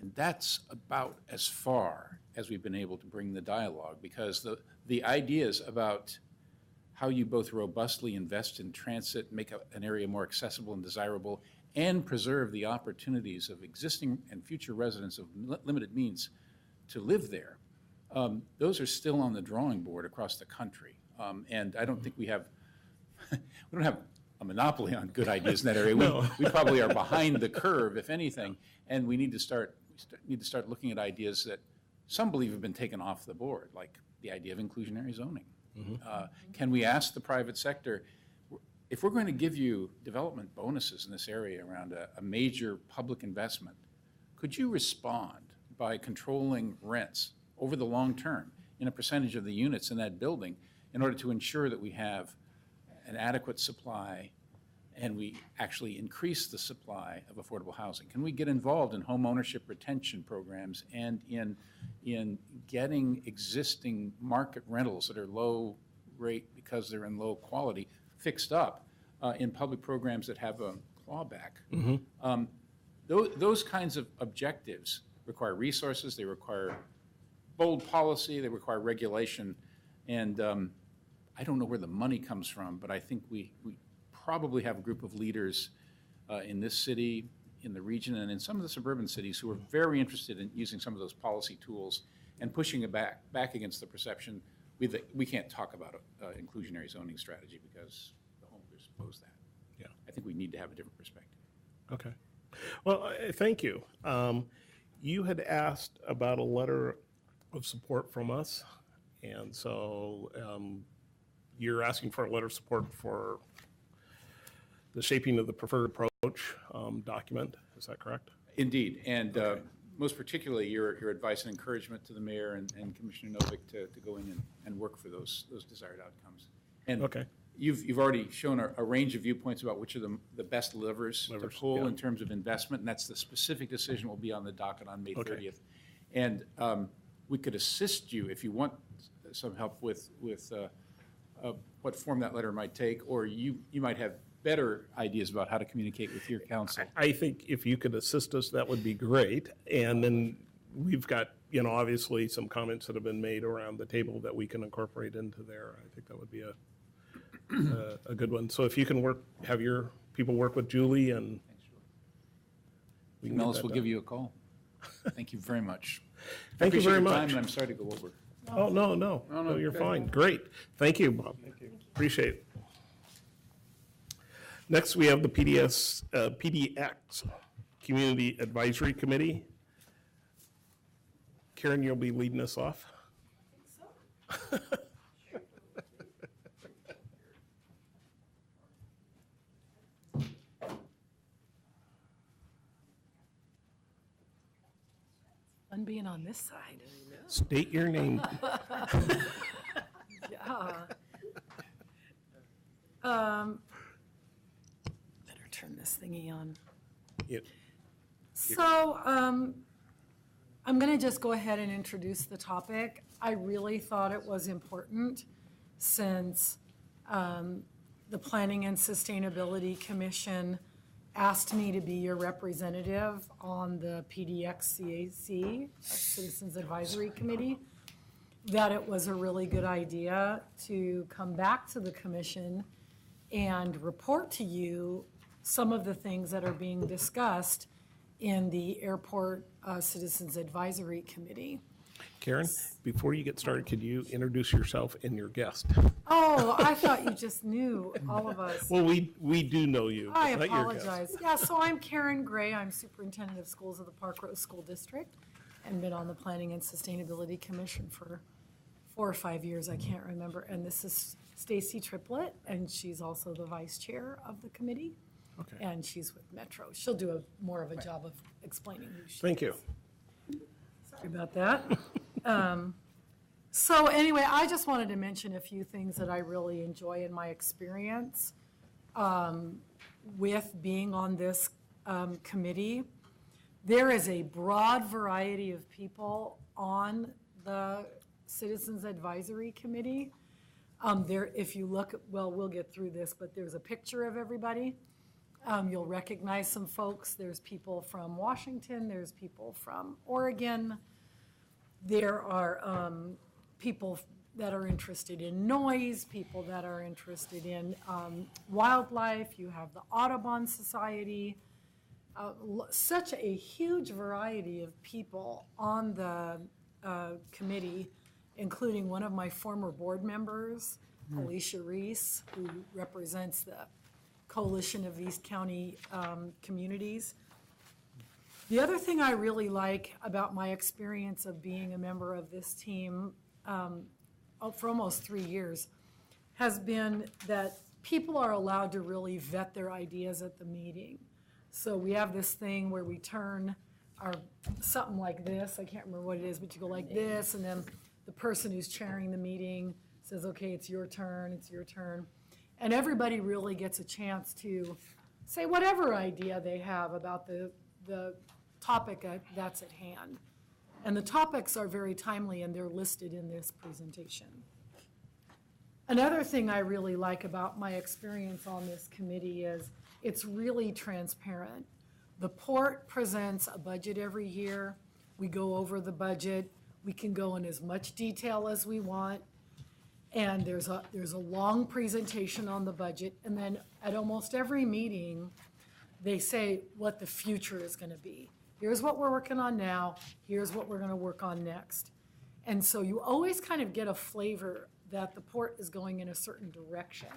And that's about as far as we've been able to bring the dialogue, because the ideas about how you both robustly invest in transit, make an area more accessible and desirable, and preserve the opportunities of existing and future residents of limited means to live there, those are still on the drawing board across the country. And I don't think we don't have a monopoly on good ideas in that area. We probably are behind the curve, if anything, and we need to start looking at ideas that some believe have been taken off the board, like the idea of inclusionary zoning. Can we ask the private sector, if we're going to give you development bonuses in this area around a major public investment, could you respond by controlling rents over the long term in a percentage of the units in that building in order to ensure that we have an adequate supply and we actually increase the supply of affordable housing? Can we get involved in home ownership retention programs and in getting existing market rentals that are low rate because they're in low quality fixed up in public programs that have a clawback? Those kinds of objectives require resources, they require bold policy, they require regulation, and I don't know where the money comes from, but I think we probably have a group of leaders in this city, in the region, and in some of the suburban cities who are very interested in using some of those policy tools and pushing it back against the perception we can't talk about inclusionary zoning strategy because the homeowners oppose that. Yeah. I think we need to have a different perspective. Okay. Well, thank you. You had asked about a letter of support from us, and so you're asking for a letter of support for the shaping of the preferred approach document. Is that correct? Indeed, and most particularly your advice and encouragement to the mayor and Commissioner Novick to go in and work for those desired outcomes. And Okay. you've already shown a range of viewpoints about which are the best levers to pull yeah. in terms of investment, and that's the specific decision will be on the docket on May Okay. 30th. And we could assist you if you want some help with what form that letter might take, or you might have better ideas about how to communicate with your council. I think if you could assist us, that would be great. And then we've got, obviously some comments that have been made around the table that we can incorporate into there. I think that would be a good one. So if you can have your people work with Julie and we can get Mellis that will done. give you a call. Thank you very much. Thank you very I appreciate your time, much. and I'm sorry to go over. Oh, no, you're fine. Great. Thank you, Bob. Appreciate it. Next, we have the PDX, Community Advisory Committee. Karen, you'll be leading us off. Fun being on this side. State your name. Yeah. Better turn this thingy on. Yep. So, I'm going to just go ahead and introduce the topic. I really thought it was important since the Planning and Sustainability Commission asked me to be your representative on the PDX-CAC, Citizens Advisory Committee, that it was a really good idea to come back to the commission and report to you some of the things that are being discussed in the Airport Citizens Advisory Committee. Karen, before you get started, could you introduce yourself and your guest? Oh, I thought you just knew all of us. Well, we do know you. I but not your guest. apologize. Yeah, so I'm Karen Gray. I'm Superintendent of Schools of the Park Rose School District and been on the Planning and Sustainability Commission for 4 or 5 years, I can't remember. And this is Stacy Triplett, and she's also the vice chair of the committee. Okay. And she's with Metro. She'll do more of a job of explaining who she is. Thank you. Sorry about that. So anyway, I just wanted to mention a few things that I really enjoy in my experience with being on this committee. There is a broad variety of people on the Citizens Advisory Committee. If you look, well, we'll get through this, but there's a picture of everybody. You'll recognize some folks. There's people from Washington. There's people from Oregon. There are people that are interested in noise, people that are interested in wildlife. You have the Audubon Society. Such a huge variety of people on the committee, including one of my former board members, Alicia Reese, who represents the Coalition of East County Communities. The other thing I really like about my experience of being a member of this team for almost 3 years has been that people are allowed to really vet their ideas at the meeting. So we have this thing where we turn something like this, I can't remember what it is, but you go like this, and then the person who's chairing the meeting says, okay, it's your turn, it's your turn. And everybody really gets a chance to say whatever idea they have about the topic that's at hand. And the topics are very timely, and they're listed in this presentation. Another thing I really like about my experience on this committee is it's really transparent. The port presents a budget every year. We go over the budget. We can go in as much detail as we want. And there's a long presentation on the budget, and then at almost every meeting, they say what the future is going to be. Here's what we're working on now, here's what we're going to work on next. And so you always kind of get a flavor that the port is going in a certain direction.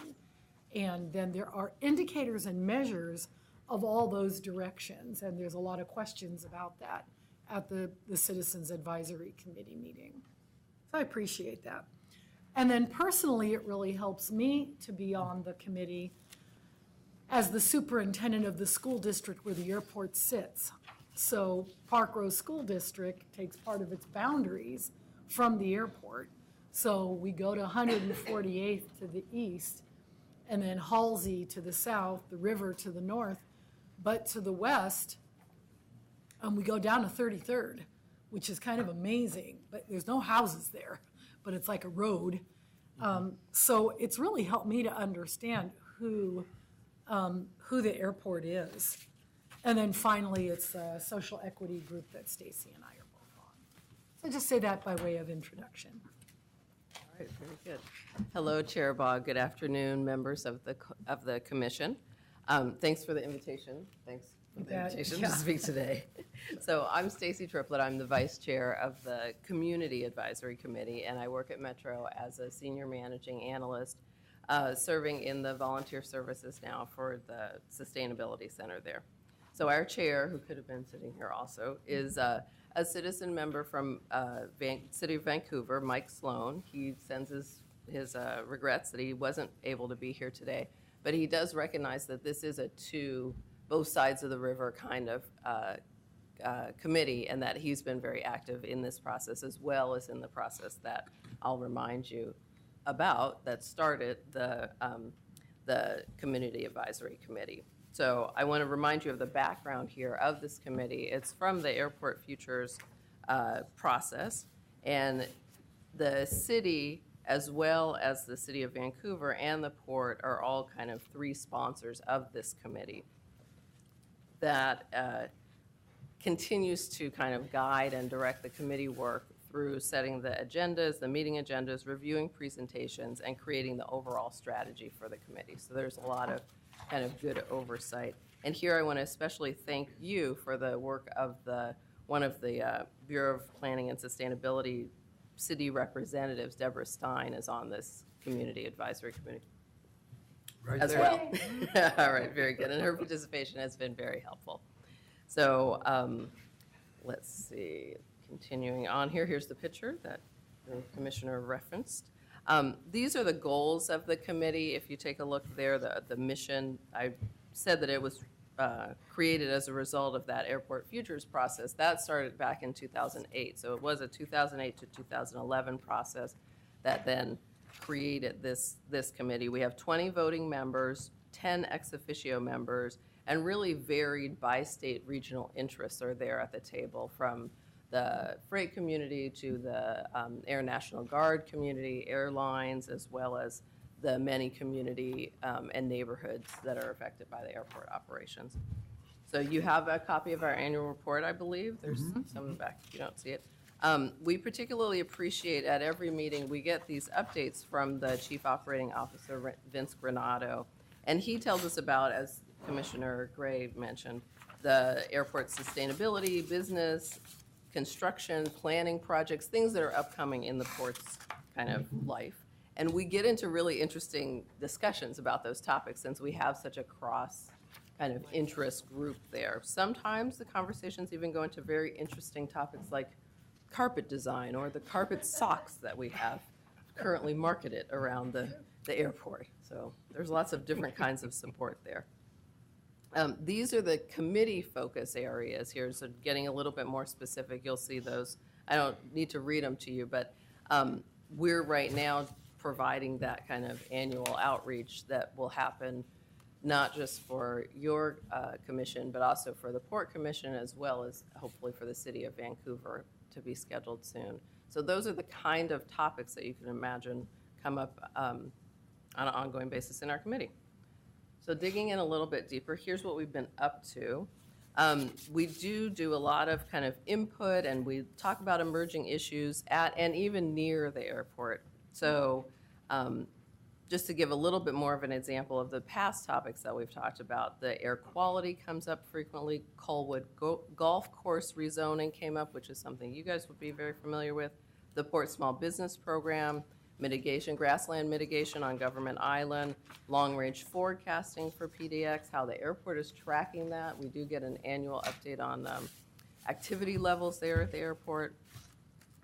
And then there are indicators and measures of all those directions, and there's a lot of questions about that at the Citizens Advisory Committee meeting. So I appreciate that. And then personally, it really helps me to be on the committee as the superintendent of the school district where the airport sits. So Park Rose School District takes part of its boundaries from the airport. So we go to 148th to the east, and then Halsey to the south, the river to the north. But to the west, we go down to 33rd, which is kind of amazing, but there's no houses there, but it's like a road. So it's really helped me to understand who the airport is. And then finally, it's a social equity group that Stacy and I are both on. So just say that by way of introduction. All right, very good. Hello, Chair Bogg. Good afternoon, members of the commission. Thanks for the invitation. Thanks for the invitation to speak today. So I'm Stacy Triplett. I'm the vice chair of the Community Advisory Committee, and I work at Metro as a senior managing analyst, serving in the volunteer services now for the Sustainability Center there. So our chair, who could have been sitting here also, is a citizen member from City of Vancouver, Mike Sloan. He sends his regrets that he wasn't able to be here today, but he does recognize that this is a both sides of the river kind of committee, and that he's been very active in this process, as well as in the process that I'll remind you about that started the Community Advisory Committee. So I want to remind you of the background here of this committee. It's from the Airport Futures process, and the city, as well as the City of Vancouver and the port, are all kind of three sponsors of this committee that continues to kind of guide and direct the committee work through setting the agendas, the meeting agendas, reviewing presentations, and creating the overall strategy for the committee. So there's a lot of kind of good oversight. And here I want to especially thank you for the work of one of the Bureau of Planning and Sustainability city representatives. Deborah Stein is on this Community Advisory Committee as well. All right, very good. And her participation has been very helpful. So let's see, continuing on here, here's the picture that the commissioner referenced. These are the goals of the committee. If you take a look there, the mission, I said that it was created as a result of that Airport Futures process. That started back in 2008. So it was a 2008 to 2011 process that then created this committee. We have 20 voting members, 10 ex officio members, and really varied by state regional interests are there at the table, from the freight community to the Air National Guard community, airlines, as well as the many community and neighborhoods that are affected by the airport operations. So you have a copy of our annual report, I believe. There's some in the back if you don't see it. We particularly appreciate at every meeting we get these updates from the Chief Operating Officer, Vince Granato, and he tells us about, as Commissioner Gray mentioned, the airport sustainability, business, construction, planning projects, things that are upcoming in the port's kind of life. And we get into really interesting discussions about those topics since we have such a cross kind of interest group there. Sometimes the conversations even go into very interesting topics like carpet design or the carpet socks that we have currently marketed around the airport. So there's lots of different kinds of support there. These are the committee focus areas here, so getting a little bit more specific, you'll see those. I don't need to read them to you, but we're right now providing that kind of annual outreach that will happen not just for your commission, but also for the Port Commission, as well as hopefully for the City of Vancouver to be scheduled soon. So those are the kind of topics that you can imagine come up on an ongoing basis in our committee. So digging in a little bit deeper, here's what we've been up to. We do a lot of kind of input, and we talk about emerging issues at and even near the airport. So just to give a little bit more of an example of the past topics that we've talked about, the air quality comes up frequently. Colwood Golf Course rezoning came up, which is something you guys would be very familiar with. The Port Small Business Program, mitigation, grassland mitigation on Government Island, long-range forecasting for PDX, how the airport is tracking that. We do get an annual update on activity levels there at the airport,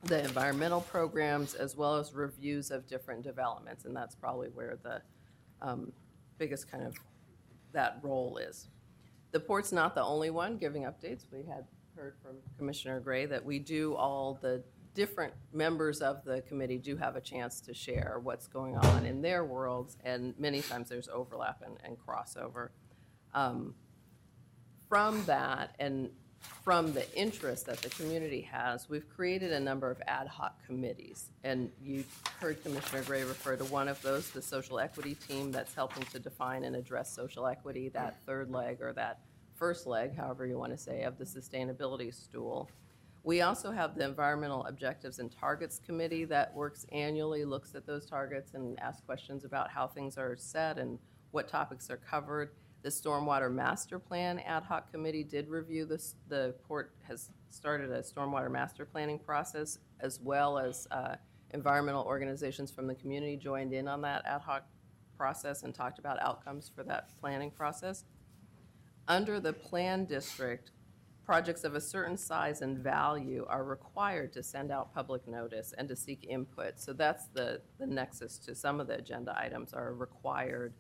the environmental programs, as well as reviews of different developments, and that's probably where the biggest kind of that role is. The port's not the only one giving updates. We had heard from Commissioner Gray that we do, all the different members of the committee do have a chance to share what's going on in their worlds, and many times there's overlap and crossover. From that, and from the interest that the community has, we've created a number of ad hoc committees. And you heard Commissioner Gray refer to one of those, the social equity team that's helping to define and address social equity, that third leg or that first leg, however you want to say, of the sustainability stool. We also have the Environmental Objectives and Targets Committee that works annually, looks at those targets and asks questions about how things are set and what topics are covered. The Stormwater Master Plan Ad Hoc Committee did review this. The port has started a stormwater master planning process, as well as environmental organizations from the community joined in on that ad hoc process and talked about outcomes for that planning process. Under the plan district, projects of a certain size and value are required to send out public notice and to seek input. So that's the nexus to some of the agenda items are required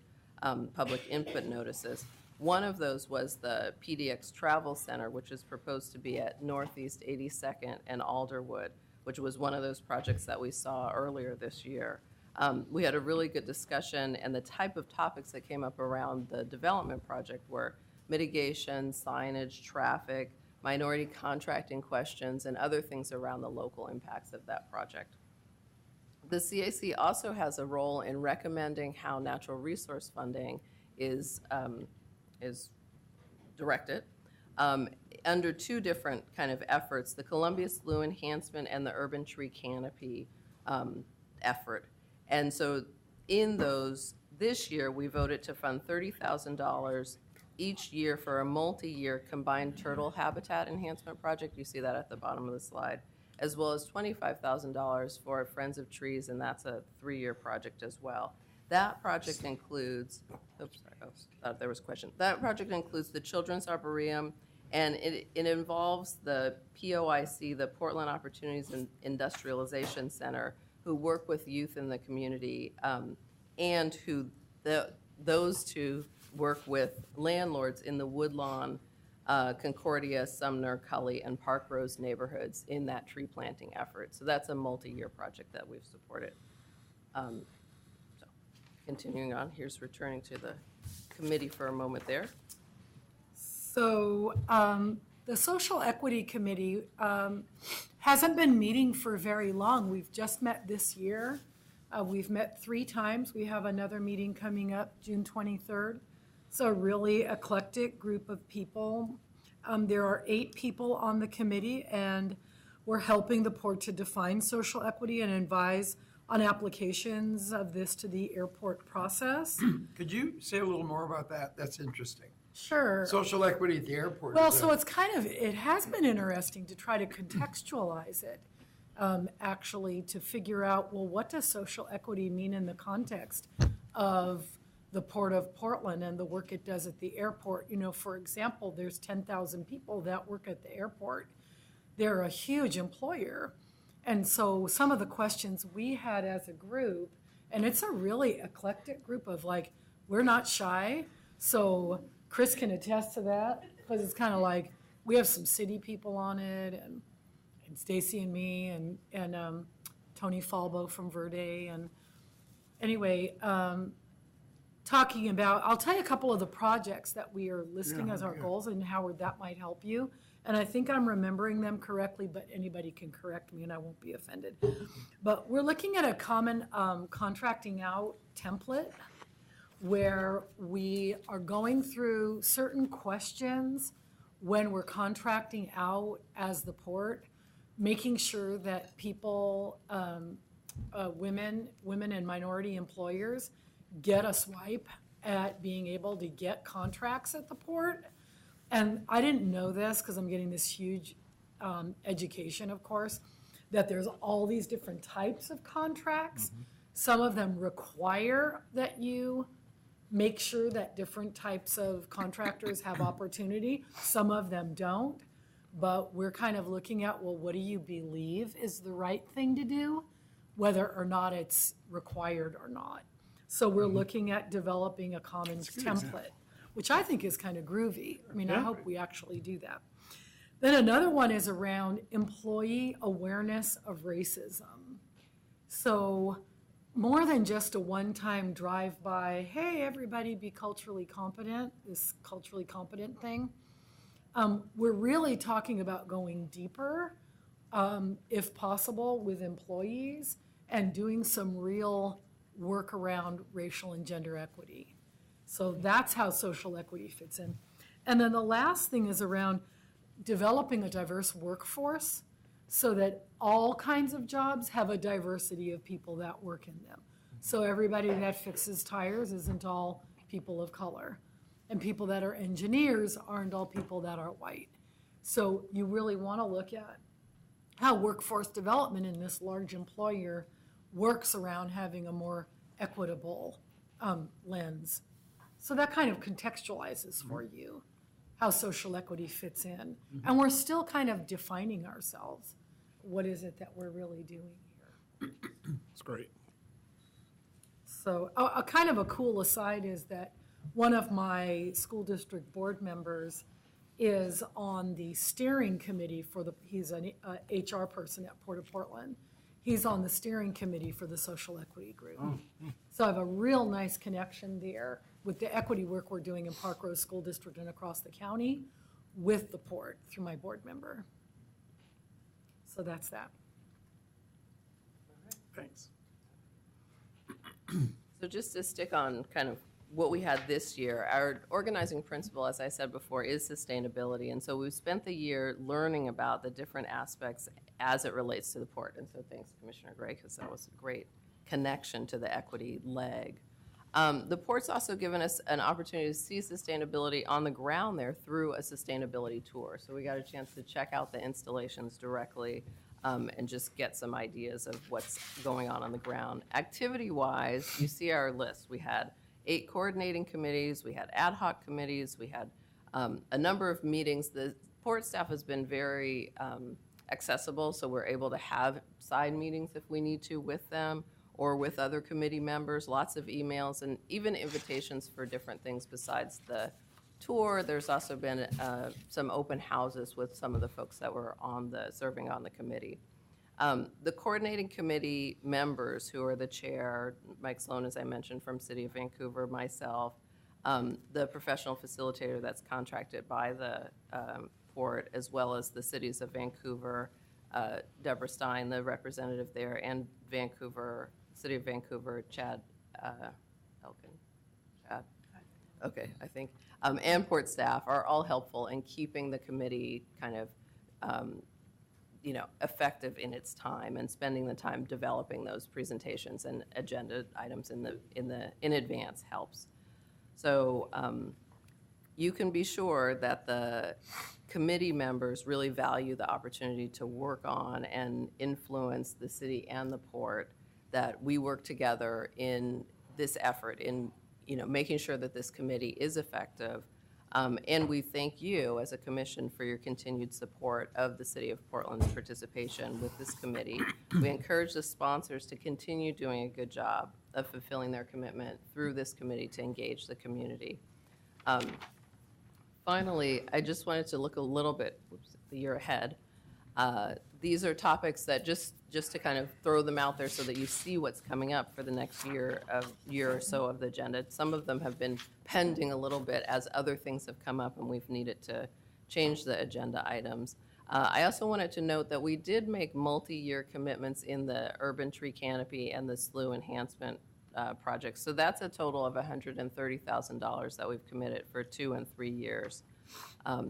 public input notices. One of those was the PDX Travel Center, which is proposed to be at Northeast 82nd and Alderwood, which was one of those projects that we saw earlier this year. We had a really good discussion, and the type of topics that came up around the development project were mitigation, signage, traffic, minority contracting questions, and other things around the local impacts of that project. The CAC also has a role in recommending how natural resource funding is directed under two different kind of efforts, the Columbia Slough Enhancement and the Urban Tree Canopy effort. And so in those, this year, we voted to fund $30,000 each year for a multi-year combined turtle habitat enhancement project. You see that at the bottom of the slide, as well as $25,000 for Friends of Trees, and that's a 3-year project as well. That project includes, oops, sorry, there was a question. That project includes the Children's Arboretum, and it involves the POIC, the Portland Opportunities and Industrialization Center, who work with youth in the community, and who those two work with landlords in the Woodlawn, Concordia, Sumner, Cully, and Park Rose neighborhoods in that tree planting effort. So that's a multi-year project that we've supported. So continuing on, here's returning to the committee for a moment there. So the Social Equity Committee hasn't been meeting for very long. We've just met this year. We've met 3 times. We have another meeting coming up June 23rd. So a really eclectic group of people. There are 8 people on the committee, and we're helping the port to define social equity and advise on applications of this to the airport process. Could you say a little more about that? That's interesting. Sure. Social equity at the airport. Well, so it's kind of, it has been interesting to try to contextualize it, actually, to figure out, well, what does social equity mean in the context of the Port of Portland and the work it does at the airport? You know, for example, there's 10,000 people that work at the airport. They're a huge employer. And so some of the questions we had as a group, and it's a really eclectic group of like, we're not shy. So Chris can attest to that, because it's kind of like, we have some city people on it, and Stacy and me, and Tony Falbo from Verde. And anyway, talking about, I'll tell you a couple of the projects that we are listing as our goals and how that might help you. And I think I'm remembering them correctly, but anybody can correct me and I won't be offended. But we're looking at a common contracting out template where we are going through certain questions when we're contracting out as the port, making sure that people, women and minority employers get a swipe at being able to get contracts at the port. And I didn't know this because I'm getting this huge education, of course, that there's all these different types of contracts. Some of them require that you make sure that different types of contractors have opportunity. Some of them don't. But we're kind of looking at, well, what do you believe is the right thing to do, whether or not it's required or not. So we're looking at developing a commons template, which I think is kind of groovy. I mean, I hope we actually do that. Then another one is around employee awareness of racism. So more than just a one-time drive-by, hey, everybody be culturally competent, this culturally competent thing. We're really talking about going deeper, if possible, with employees and doing some real work around racial and gender equity. So that's how social equity fits in. And then the last thing is around developing a diverse workforce so that all kinds of jobs have a diversity of people that work in them. So everybody that fixes tires isn't all people of color. And people that are engineers aren't all people that are white. So you really want to look at how workforce development in this large employer works around having a more equitable lens. So that kind of contextualizes for you how social equity fits in. And we're still kind of defining ourselves. What is it that we're really doing here? That's great. So a kind of a cool aside is that one of my school district board members is on the steering committee for he's an HR person at Port of Portland. He's on the steering committee for the social equity group. So I have a real nice connection there with the equity work we're doing in Park Rose School District and across the county with the port through my board member. So that's that. Thanks. So just to stick on kind of what we had this year, our organizing principle, as I said before, is sustainability. And so we've spent the year learning about the different aspects as it relates to the port. And so thanks, Commissioner Gray, because that was a great connection to the equity leg. The port's also given us an opportunity to see sustainability on the ground there through a sustainability tour. So we got a chance to check out the installations directly and just get some ideas of what's going on the ground. Activity-wise, you see our list. We had 8 coordinating committees, we had ad hoc committees, we had a number of meetings. The port staff has been very accessible, so we're able to have side meetings if we need to with them or with other committee members, lots of emails, and even invitations for different things besides the tour. There's also been some open houses with some of the folks that were serving on the committee. The coordinating committee members, who are the chair, Mike Sloan, as I mentioned, from City of Vancouver, myself, the professional facilitator that's contracted by the port, as well as the cities of Vancouver, Deborah Stein, the representative there, and Vancouver, City of Vancouver, Chad Elkin. Chad? Okay, I think. And port staff are all helpful in keeping the committee kind of effective in its time and spending the time developing those presentations and agenda items in advance helps. So you can be sure that the committee members really value the opportunity to work on and influence the city and the port, that we work together in this effort in making sure that this committee is effective. And we thank you as a commission for your continued support of the City of Portland's participation with this committee. We encourage the sponsors to continue doing a good job of fulfilling their commitment through this committee to engage the community. Finally, I just wanted to look a little bit the year ahead. These are topics that just to kind of throw them out there so that you see what's coming up for the next year or so of the agenda. Some of them have been pending a little bit as other things have come up and we've needed to change the agenda items. I also wanted to note that we did make multi-year commitments in the urban tree canopy and the slough enhancement projects. So that's a total of $130,000 that we've committed for 2 and 3 years.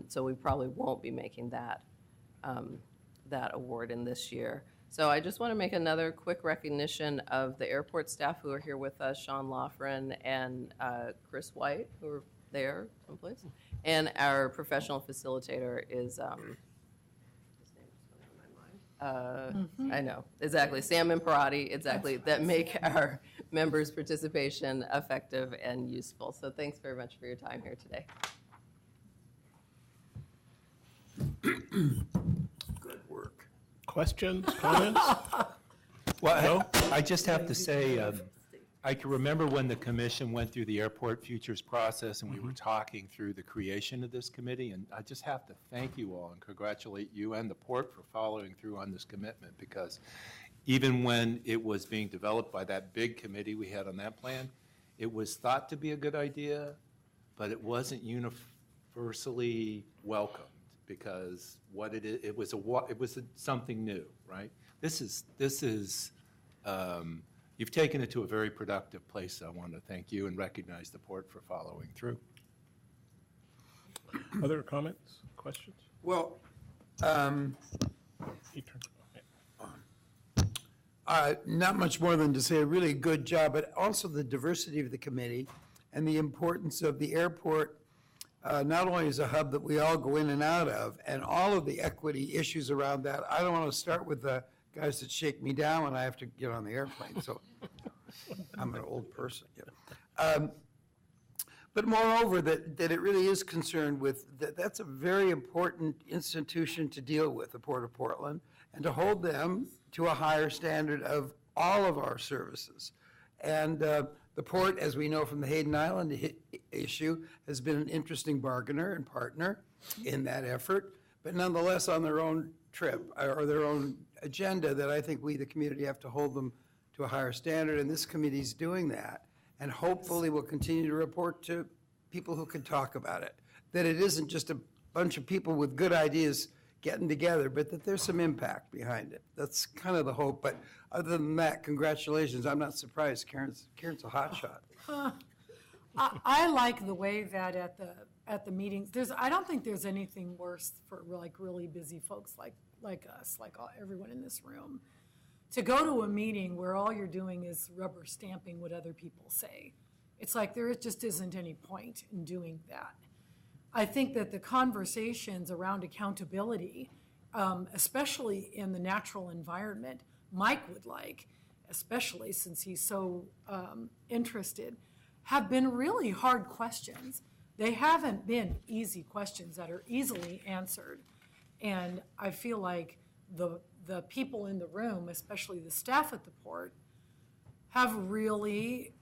So we probably won't be making that award in this year. So I just want to make another quick recognition of the airport staff who are here with us, Sean Loughran and Chris White, who are there someplace. And our professional facilitator is, his name is coming to my mind. I know, exactly, Sam and Parati, exactly, that make our members' participation effective and useful. So thanks very much for your time here today. Good work. Questions, comments? Well, I just have to say, I can remember when the commission went through the airport futures process and we were talking through the creation of this committee, and I just have to thank you all and congratulate you and the port for following through on this commitment, because even when it was being developed by that big committee we had on that plan, it was thought to be a good idea, but it wasn't universally welcomed, because what it was something new, right? This is you've taken it to a very productive place. I want to thank you and recognize the port for following through. Other comments, questions? Well, You turn- not much more than to say a really good job, but also the diversity of the committee and the importance of the airport, not only as a hub that we all go in and out of, and all of the equity issues around that. I don't want to start with the guys that shake me down when I have to get on the airplane, so I'm an old person. But moreover, that it really is concerned with, that's a very important institution to deal with, the Port of Portland, and to hold them to a higher standard of all of our services. And the port, as we know from the Hayden Island issue, has been an interesting bargainer and partner in that effort, but nonetheless on their own trip or their own agenda, that I think we, the community, have to hold them to a higher standard, and this committee's doing that. And hopefully we'll continue to report to people who can talk about it, that it isn't just a bunch of people with good ideas getting together, but that there's some impact behind it. That's kind of the hope, but other than that, congratulations. I'm not surprised. Karen's a hotshot. I like the way that at the meetings, I don't think there's anything worse for like really busy folks like us, like everyone in this room, to go to a meeting where all you're doing is rubber stamping what other people say. It's like there just isn't any point in doing that. I think that the conversations around accountability, especially in the natural environment, Mike would like, especially since he's so interested, have been really hard questions. They haven't been easy questions that are easily answered. And I feel like the people in the room, especially the staff at the port, have really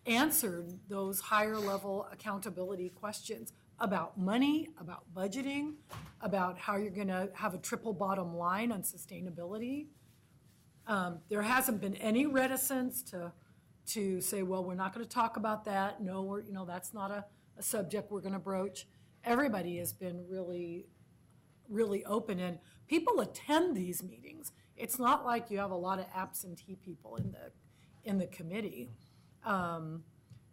answered those higher level accountability questions about money, about budgeting, about how you're going to have a triple bottom line on sustainability. There hasn't been any reticence to say, well, we're not going to talk about that. No, that's not a subject we're going to broach. Everybody has been really, really open, and people attend these meetings. It's not like you have a lot of absentee people in the committee.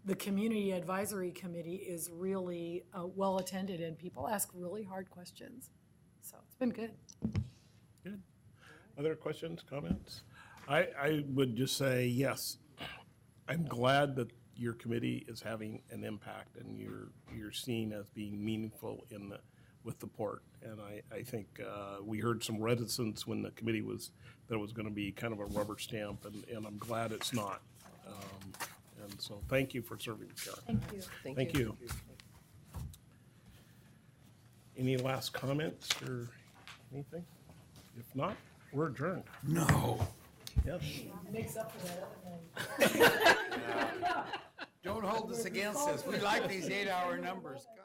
The Community Advisory Committee is really well attended, and people ask really hard questions. So it's been good. Good. Other questions, comments? I would just say, yes, I'm glad that your committee is having an impact and you're seen as being meaningful with the port. And I think we heard some reticence when the committee that it was going to be kind of a rubber stamp, and I'm glad it's not. And so thank you for serving, Karen. Thank you. Thank you. Any last comments or anything? If not, we're adjourned. No. Yes. Makes up for that other night. Don't hold us against us. We like these 8-hour numbers. God.